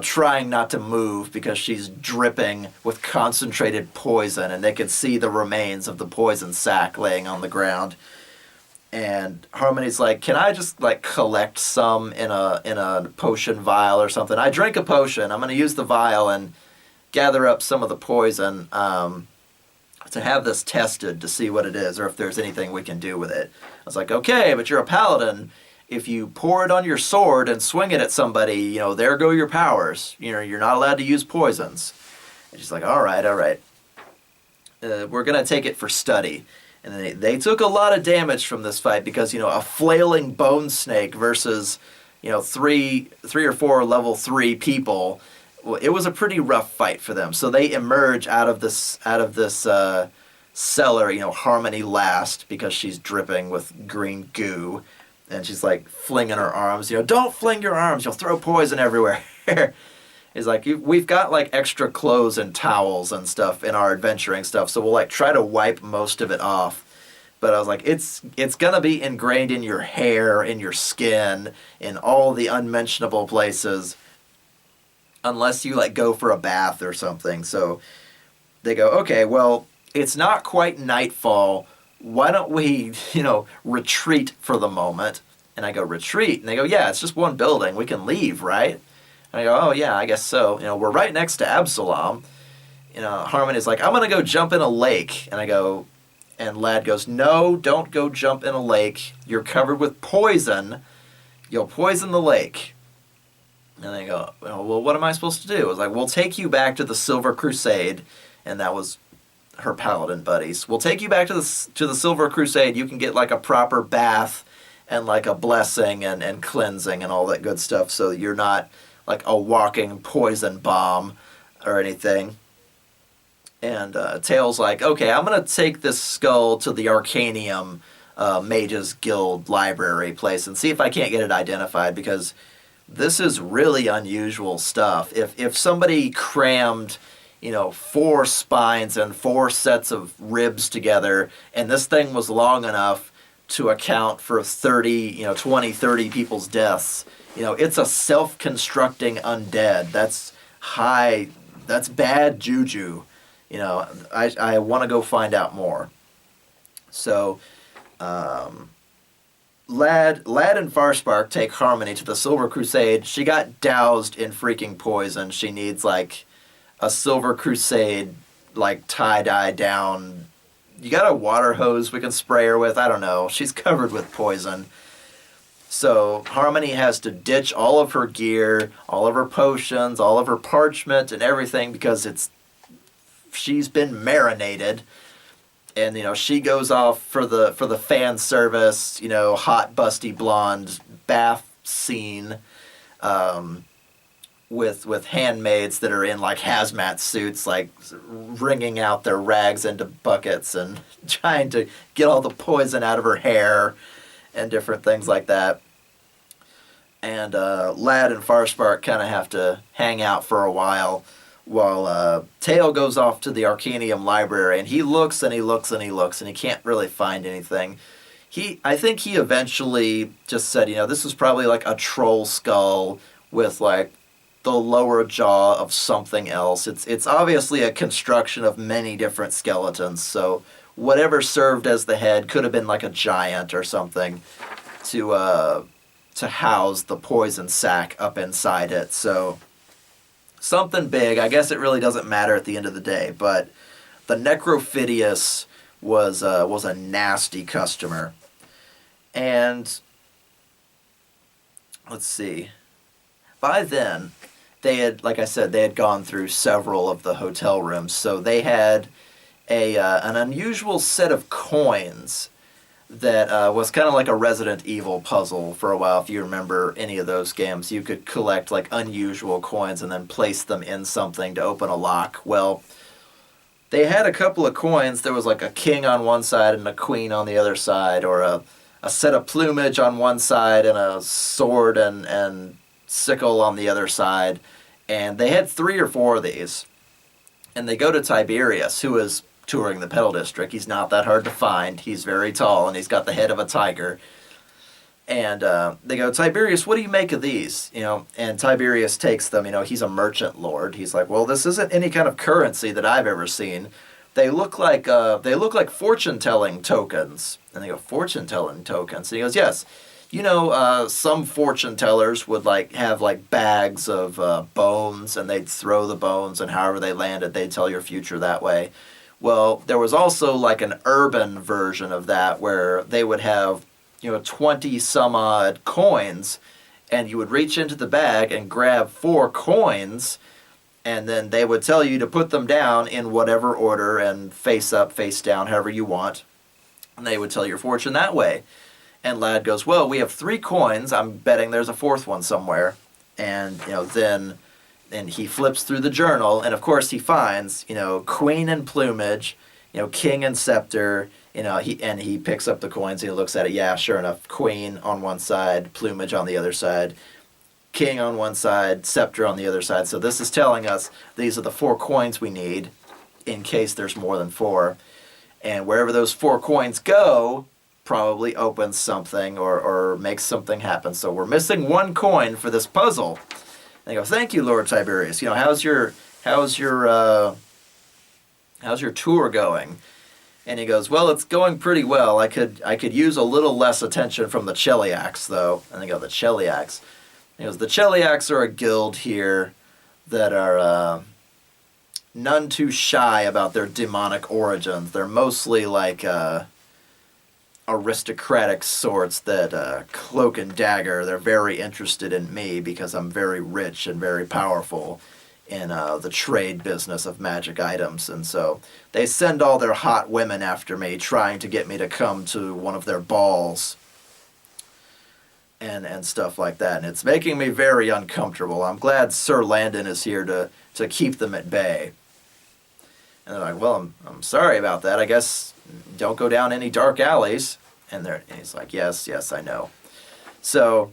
trying not to move because she's dripping with concentrated poison, and they could see the remains of the poison sac laying on the ground. And Harmony's like, can I just like collect some in a potion vial or something? I drink a potion. I'm going to use the vial and gather up some of the poison to have this tested to see what it is, or if there's anything we can do with it. I was like, okay, but you're a paladin. If you pour it on your sword and swing it at somebody, there go your powers. You're not allowed to use poisons. And she's like, all right. We're going to take it for study. And they took a lot of damage from this fight because, a flailing bone snake versus, 3 or 4 level 3 people. It was a pretty rough fight for them. So they emerge out of this cellar, Harmony last, because she's dripping with green goo. And she's like flinging her arms. Don't fling your arms, you'll throw poison everywhere. He's like, we've got like extra clothes and towels and stuff in our adventuring stuff, so we'll like try to wipe most of it off. But I was like, it's gonna be ingrained in your hair, in your skin, in all the unmentionable places, unless you like go for a bath or something. So they go, okay, well, it's not quite nightfall. Why don't we, retreat for the moment? And I go, retreat? And they go, yeah, it's just one building. We can leave, right? And I go, oh, yeah, I guess so. We're right next to Absalom. Harmony's like, I'm going to go jump in a lake. And I go, and Lad goes, no, don't go jump in a lake. You're covered with poison. You'll poison the lake. And they go, well, what am I supposed to do? I was like, we'll take you back to the Silver Crusade. And that was her paladin buddies. We'll take you back to the Silver Crusade. You can get like a proper bath and like a blessing and cleansing and all that good stuff, so you're not like a walking poison bomb or anything. And Tail's like, okay, I'm going to take this skull to the Arcanium Mages Guild library place and see if I can't get it identified, because this is really unusual stuff. If somebody crammed, 4 spines and 4 sets of ribs together, and this thing was long enough to account for 20, 30 people's deaths, it's a self-constructing undead. That's bad juju. I want to go find out more. So, Lad and Farspark take Harmony to the Silver Crusade. She got doused in freaking poison. She needs, like, a Silver Crusade, like, tie-dye down. You got a water hose we can spray her with? I don't know. She's covered with poison. So Harmony has to ditch all of her gear, all of her potions, all of her parchment and everything, because she's been marinated. And, she goes off for the fan service, hot, busty blonde bath scene with handmaids that are in, like, hazmat suits, like, wringing out their rags into buckets and trying to get all the poison out of her hair and different things like that. And Lad and Farspark kind of have to hang out for a while Tail goes off to the Arcanium library, and he looks and he looks and he looks, and he can't really find anything. I think he eventually just said, this is probably like a troll skull with like the lower jaw of something else. It's obviously a construction of many different skeletons, so whatever served as the head could have been like a giant or something to house the poison sac up inside it. So something big. I guess it really doesn't matter at the end of the day, but the Necrophidius was a nasty customer. And let's see. By then, they had, like I said, they had gone through several of the hotel rooms, so they had an unusual set of coins that was kind of like a Resident Evil puzzle for a while. If you remember any of those games, you could collect like unusual coins and then place them in something to open a lock. Well, they had a couple of coins. There was like a king on one side and a queen on the other side, or a set of plumage on one side and a sword and sickle on the other side. And they had 3 or 4 of these. And they go to Tiberius, who is touring the Petal District. He's not that hard to find. He's very tall, and he's got the head of a tiger. And they go, Tiberius, what do you make of these? And Tiberius takes them. He's a merchant lord. He's like, well, this isn't any kind of currency that I've ever seen. They look like fortune-telling tokens. And they go, fortune-telling tokens? And he goes, yes. Some fortune tellers would have bags of bones, and they'd throw the bones, and however they landed, they'd tell your future that way. Well, there was also like an urban version of that where they would have, 20 some odd coins, and you would reach into the bag and grab 4 coins, and then they would tell you to put them down in whatever order and face up, face down, however you want. And they would tell your fortune that way. And Lad goes, well, we have 3 coins. I'm betting there's a 4th one somewhere. And, and he flips through the journal, and of course he finds, queen and plumage, king and scepter, he picks up the coins, and he looks at it, yeah, sure enough, queen on one side, plumage on the other side, king on one side, scepter on the other side. So this is telling us these are the 4 coins we need in case there's more than 4. And wherever those 4 coins go, probably opens something or makes something happen. So we're missing 1 coin for this puzzle. And they go, thank you, Lord Tiberius. How's your tour going? And he goes, well, it's going pretty well. I could use a little less attention from the Cheliacs, though. And they go, the Cheliacs. He goes, the Cheliacs are a guild here that are none too shy about their demonic origins. They're mostly like aristocratic sorts that cloak and dagger. They're very interested in me because I'm very rich and very powerful in the trade business of magic items, and so they send all their hot women after me, trying to get me to come to one of their balls and stuff like that, and it's making me very uncomfortable. I'm glad Sir Landon is here to keep them at bay. And they're like, well, I'm sorry about that. I guess don't go down any dark alleys. And he's like, yes, I know. So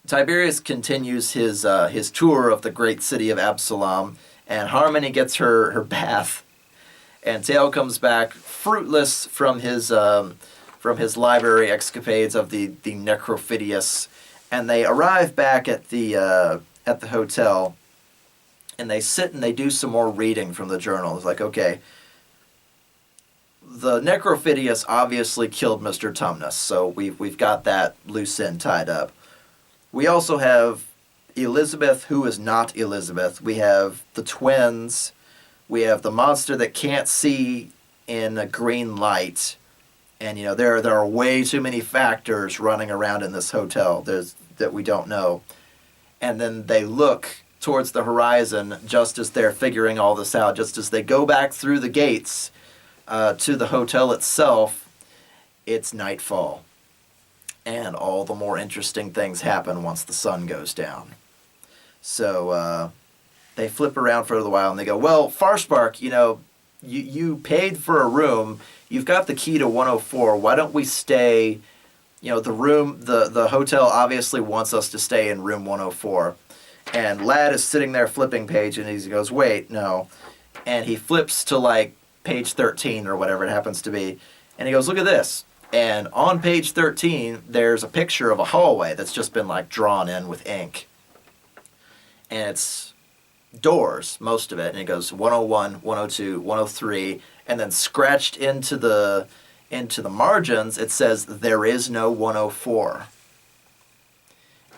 Tiberius continues his tour of the great city of Absalom, and Harmony gets her bath, and Tail comes back fruitless from his library escapades of the Necrophidius, and they arrive back at the hotel, and they sit and they do some more reading from the journal. It's like, okay, the Necrophidius obviously killed Mr. Tumnus, so we've got that loose end tied up. We also have Elizabeth, who is not Elizabeth. We have the twins. We have the monster that can't see in a green light. And, there are way too many factors running around in this hotel that we don't know. And then they look towards the horizon just as they're figuring all this out, just as they go back through the gates to the hotel itself. It's nightfall. And all the more interesting things happen once the sun goes down. So they flip around for a little while and they go, well, Farspark, you paid for a room. You've got the key to 104. Why don't we stay, the hotel obviously wants us to stay in room 104. And Lad is sitting there flipping page and he goes, wait, no. And he flips to page 13 or whatever it happens to be. And he goes, look at this. And on page 13, there's a picture of a hallway that's just been drawn in with ink. And it's doors, most of it. And it goes 101, 102, 103, and then scratched into the margins, it says there is no 104.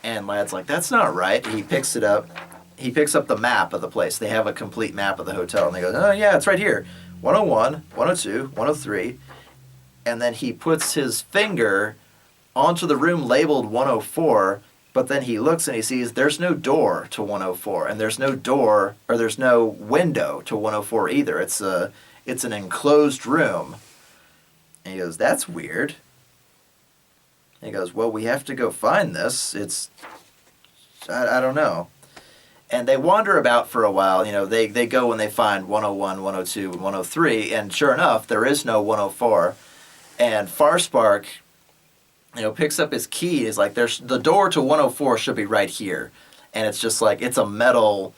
And Lad's like, that's not right. He picks it up. He picks up the map of the place. They have a complete map of the hotel. And they go, oh, yeah, it's right here. 101, 102, 103. And then he puts his finger onto the room labeled 104, but then he looks and he sees there's no door to 104, and there's no door, or there's no window to 104 either. It's an enclosed room. And he goes, that's weird. And he goes, well, we have to go find this. I don't know. And they wander about for a while. They go and they find 101, 102, and 103, and sure enough, there is no 104. And Farspark, picks up his key. He's like, "There's the door to 104 should be right here," and it's just it's a metal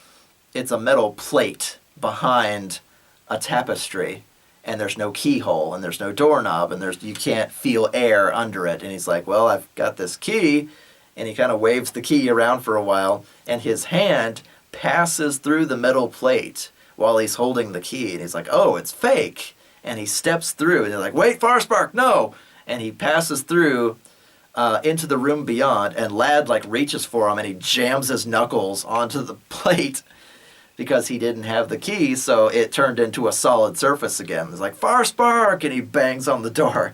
plate behind a tapestry, and there's no keyhole, and there's no doorknob, and you can't feel air under it. And he's like, "Well, I've got this key," and he kind of waves the key around for a while, and his hand passes through the metal plate while he's holding the key, and he's like, "Oh, it's fake." And he steps through, and they're like, wait, Farspark, no! And he passes through into the room beyond, and Lad reaches for him, and he jams his knuckles onto the plate because he didn't have the key, so it turned into a solid surface again. It's like, Farspark! And he bangs on the door.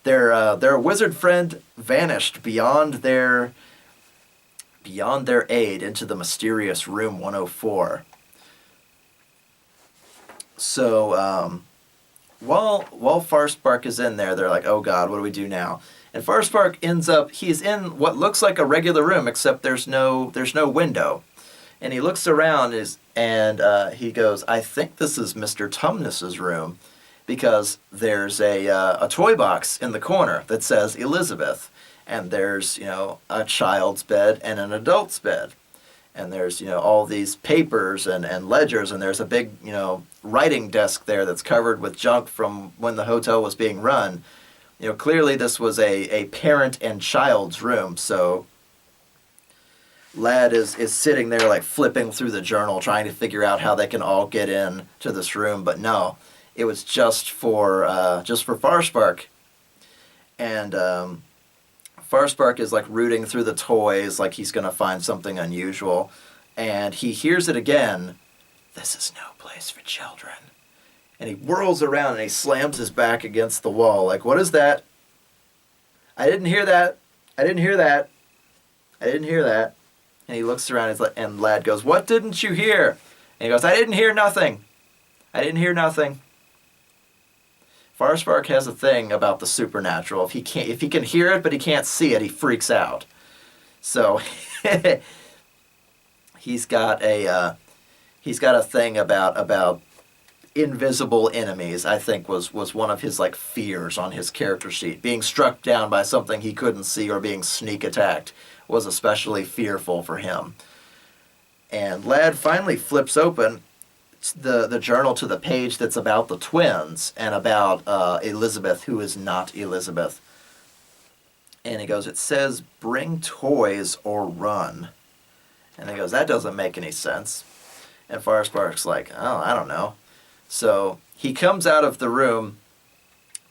Their wizard friend vanished beyond their aid into the mysterious room 104. So, While Farspark is in there, they're like, oh God, what do we do now? And Farspark he's in what looks like a regular room, except there's no window. And he looks around and he goes, I think this is Mr. Tumnus's room, because there's a toy box in the corner that says Elizabeth. And there's, a child's bed and an adult's bed. And there's, all these papers and ledgers, and there's a big, writing desk there that's covered with junk from when the hotel was being run. Clearly this was a parent and child's room, so Lad is sitting there flipping through the journal, trying to figure out how they can all get in to this room, but no, it was just for Farspark. And Farspark is rooting through the toys like he's going to find something unusual. And he hears it again. This is no place for children. And he whirls around and he slams his back against the wall. What is that? I didn't hear that. I didn't hear that. I didn't hear that. And he looks around, and Lad goes, "What didn't you hear?" And he goes, "I didn't hear nothing. I didn't hear nothing." Farspark has a thing about the supernatural. If he can hear it but he can't see it, he freaks out. So he's got a thing about invisible enemies. I think was one of his like fears on his character sheet. Being struck down by something he couldn't see or being sneak attacked was especially fearful for him. And Lad finally flips open the journal to the page that's about the twins and about Elizabeth, who is not Elizabeth. And he goes, it says, "Bring toys or run." And he goes, "That doesn't make any sense." And Farspark's like, "Oh, I don't know." So he comes out of the room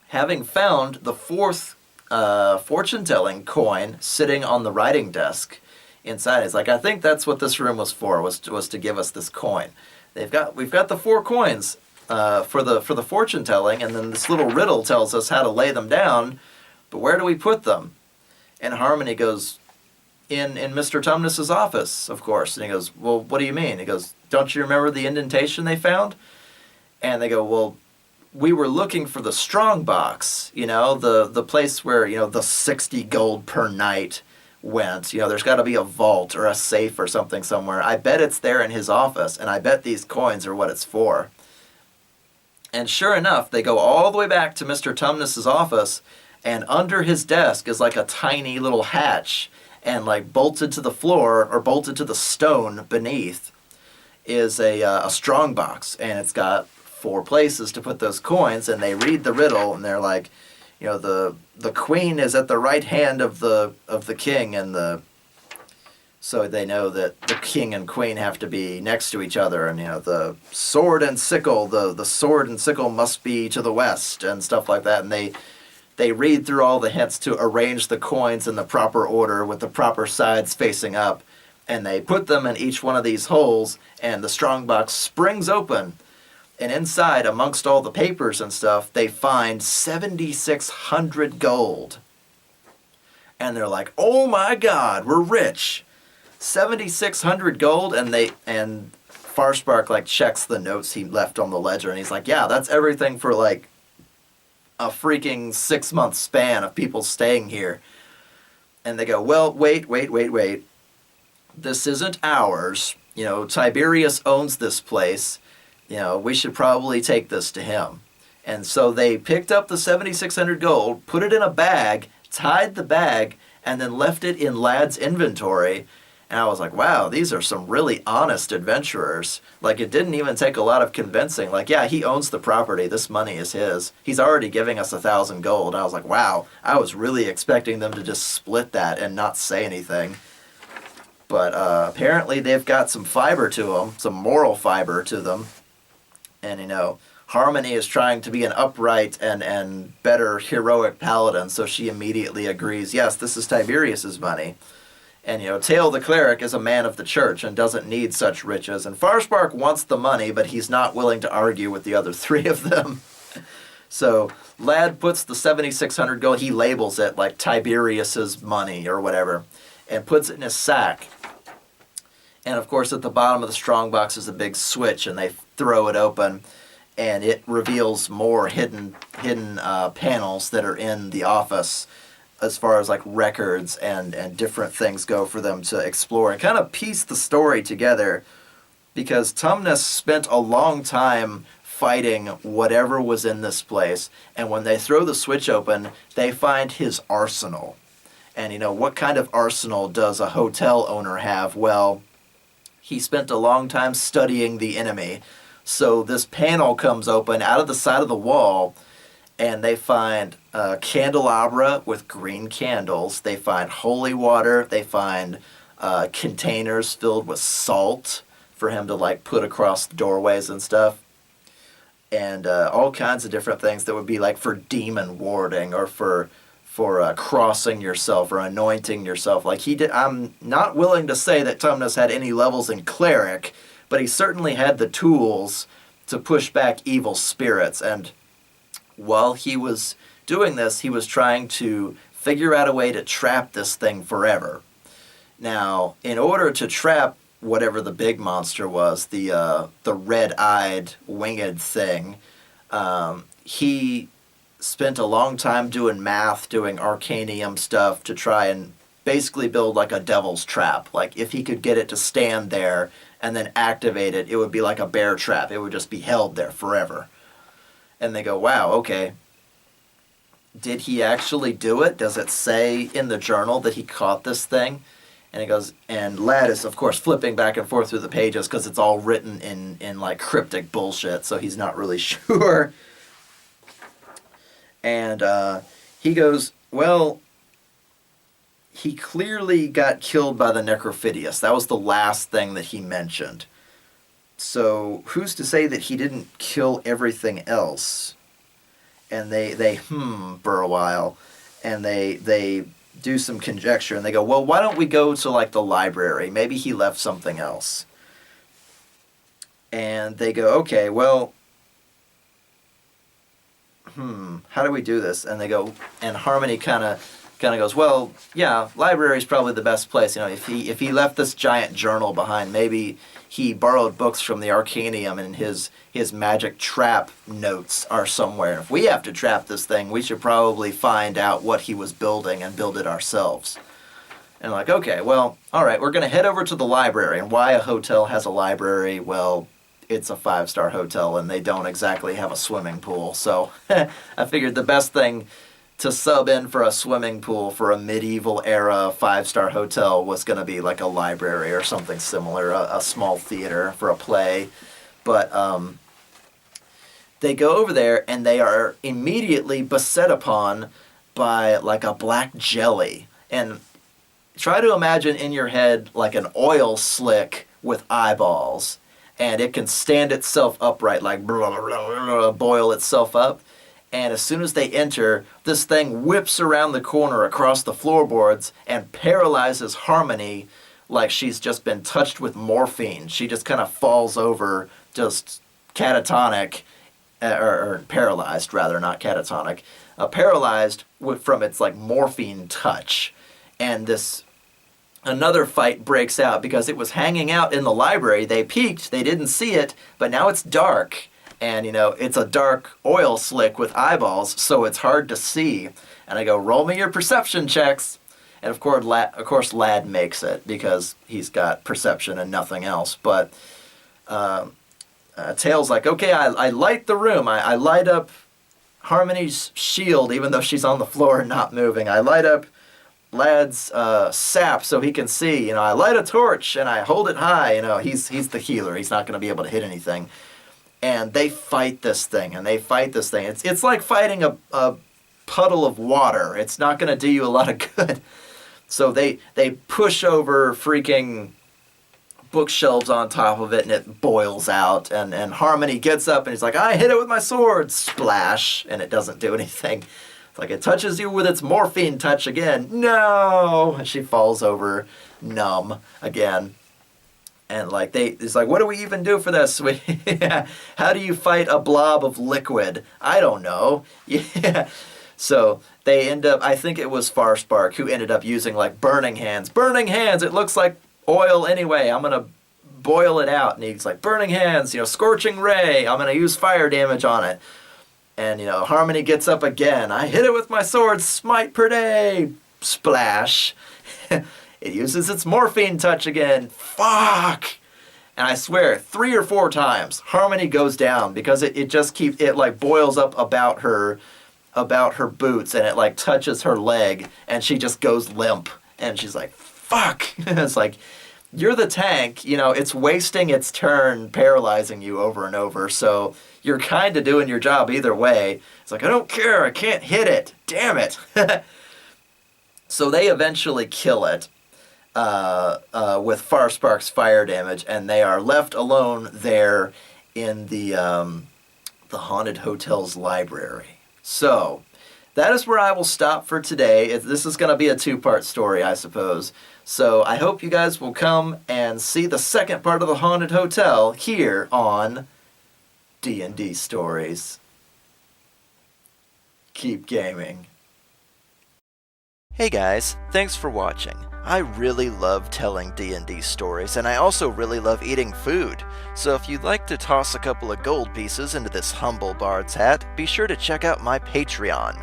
having found the fourth fortune-telling coin sitting on the writing desk inside. He's like, "I think that's what this room was for, was to give us this coin. We've got the 4 coins for the fortune-telling, and then this little riddle tells us how to lay them down, but where do we put them?" And Harmony goes, in Mr. Tumnus's office, of course. And he goes, "Well, what do you mean?" He goes, "Don't you remember the indentation they found?" And they go, "Well, we were looking for the strong box, the place where, the 60 gold per night went. There's got to be a vault or a safe or something somewhere. I bet it's there in his office, and I bet these coins are what it's for." And sure enough, they go all the way back to Mr. Tumnus's office, and under his desk is like a tiny little hatch, and like bolted to the floor or bolted to the stone beneath is a strong box, and it's got 4 places to put those coins. And they read the riddle, and they're like, the queen is at the right hand of the king, and so they know that the king and queen have to be next to each other, and the sword and sickle, the sword and sickle must be to the west, and stuff like that. And they read through all the hints to arrange the coins in the proper order with the proper sides facing up, and they put them in each one of these holes, and the strongbox springs open. And inside, amongst all the papers and stuff, they find 7,600 gold. And they're like, "Oh my God, we're rich. 7,600 gold." And Farspark like checks the notes he left on the ledger, and he's like, "Yeah, that's everything for like a freaking 6-month span of people staying here." And they go, "Well, wait. This isn't ours. Tiberius owns this place. We should probably take this to him." And so they picked up the 7,600 gold, put it in a bag, tied the bag, and then left it in Lad's inventory. And I was like, wow, these are some really honest adventurers. Like, it didn't even take a lot of convincing. Like, yeah, he owns the property. This money is his. He's already giving us 1,000 gold. And I was like, wow, I was really expecting them to just split that and not say anything. But apparently they've got some fiber to them, some moral fiber to them. And, Harmony is trying to be an upright and better heroic paladin, so she immediately agrees, yes, this is Tiberius's money. And, Tail the cleric is a man of the church and doesn't need such riches. And Farspark wants the money, but he's not willing to argue with the other 3 of them. So Lad puts the 7,600 gold, he labels it like Tiberius's money or whatever, and puts it in his sack. And, of course, at the bottom of the strongbox is a big switch, and they throw it open, and it reveals more hidden panels that are in the office, as far as like records and different things go for them to explore and kind of piece the story together, because Tumnus spent a long time fighting whatever was in this place, and when they throw the switch open, they find his arsenal. And what kind of arsenal does a hotel owner have? Well, he spent a long time studying the enemy. So this panel comes open out of the side of the wall, and they find a candelabra with green candles. They find holy water. They find containers filled with salt for him to like put across the doorways and stuff. And all kinds of different things that would be like for demon warding or for crossing yourself or anointing yourself. Like he did. I'm not willing to say that Tumnus had any levels in cleric, but he certainly had the tools to push back evil spirits. And while he was doing this, he was trying to figure out a way to trap this thing forever. Now, in order to trap whatever the big monster was, the red-eyed winged thing, he spent a long time doing math, doing arcanium stuff to try and basically build like a devil's trap. Like if he could get it to stand there and then activate it, it would be like a bear trap. It would just be held there forever. And they go, wow, okay. Did he actually do it? Does it say in the journal that he caught this thing? And he goes, and Lad is, of course, flipping back and forth through the pages because it's all written in like cryptic bullshit, so he's not really sure. And he goes, well, he clearly got killed by the Necrophidius. That was the last thing that he mentioned. So who's to say that he didn't kill everything else? And they for a while, and they do some conjecture, and they go, well, why don't we go to like the library? Maybe he left something else. And they go, okay, well, how do we do this? And they go, and Harmony kind of goes, well, yeah, library's probably the best place. You know, if he left this giant journal behind, maybe he borrowed books from the Arcanium, and his magic trap notes are somewhere. And if we have to trap this thing, we should probably find out what he was building and build it ourselves. And like, okay, well, all right, we're going to head over to the library. And why a hotel has a library? Well, it's a 5-star hotel, and they don't exactly have a swimming pool. So I figured the best thing to sub in for a swimming pool for a medieval era 5-star hotel was going to be like a library or something similar, a small theater for a play. But they go over there, and they are immediately beset upon by like a black jelly. And try to imagine in your head like an oil slick with eyeballs, and it can stand itself upright, like blah, blah, blah, blah, boil itself up. And as soon as they enter, this thing whips around the corner across the floorboards and paralyzes Harmony like she's just been touched with morphine. She just kind of falls over, just catatonic, or paralyzed rather, not catatonic, paralyzed from its like morphine touch. And another fight breaks out because it was hanging out in the library. They peeked, they didn't see it, but now it's dark. And, you know, it's a dark oil slick with eyeballs, so it's hard to see. And I go, roll me your perception checks. And of course, Lad makes it because he's got perception and nothing else. But Tails like, okay, I light the room. I light up Harmony's shield, even though she's on the floor and not moving. I light up Lad's sap so he can see. You know, I light a torch and I hold it high. You know, he's the healer. He's not going to be able to hit anything. And they fight this thing, and they fight this thing. It's like fighting a puddle of water. It's not going to do you a lot of good. So they push over freaking bookshelves on top of it, and it boils out. And Harmony gets up, and he's like, I hit it with my sword. Splash. And it doesn't do anything. It's like it touches you with its morphine touch again. No! And she falls over, numb again. And like it's like, what do we even do for this? How do you fight a blob of liquid? I don't know. Yeah. So they end up, I think it was Farspark who ended up using like burning hands. Burning hands, it looks like oil anyway. I'm gonna boil it out. And he's like, burning hands, you know, scorching ray. I'm gonna use fire damage on it. And you know, Harmony gets up again. I hit it with my sword, smite per day. Splash. It uses its morphine touch again. Fuck! And I swear, 3 or 4 times, Harmony goes down because it just keeps, it like boils up about her boots, and it like touches her leg, and she just goes limp. And she's like, fuck! It's like, you're the tank, you know, it's wasting its turn, paralyzing you over and over, so you're kind of doing your job either way. It's like, I don't care, I can't hit it, damn it! So they eventually kill it. With Farspark's fire damage, and they are left alone there in the Haunted Hotel's library. So, that is where I will stop for today. This is going to be a 2-part story, I suppose. So, I hope you guys will come and see the second part of the Haunted Hotel here on D&D Stories. Keep gaming. Hey guys, thanks for watching. I really love telling D&D stories, and I also really love eating food. So if you'd like to toss a couple of gold pieces into this humble bard's hat, be sure to check out my Patreon.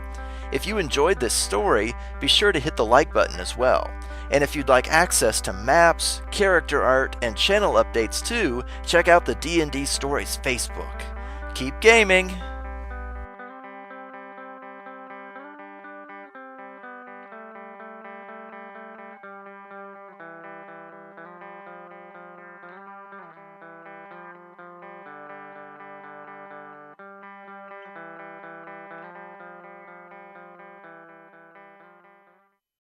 If you enjoyed this story, be sure to hit the like button as well. And if you'd like access to maps, character art, and channel updates too, check out the D&D Stories Facebook. Keep gaming!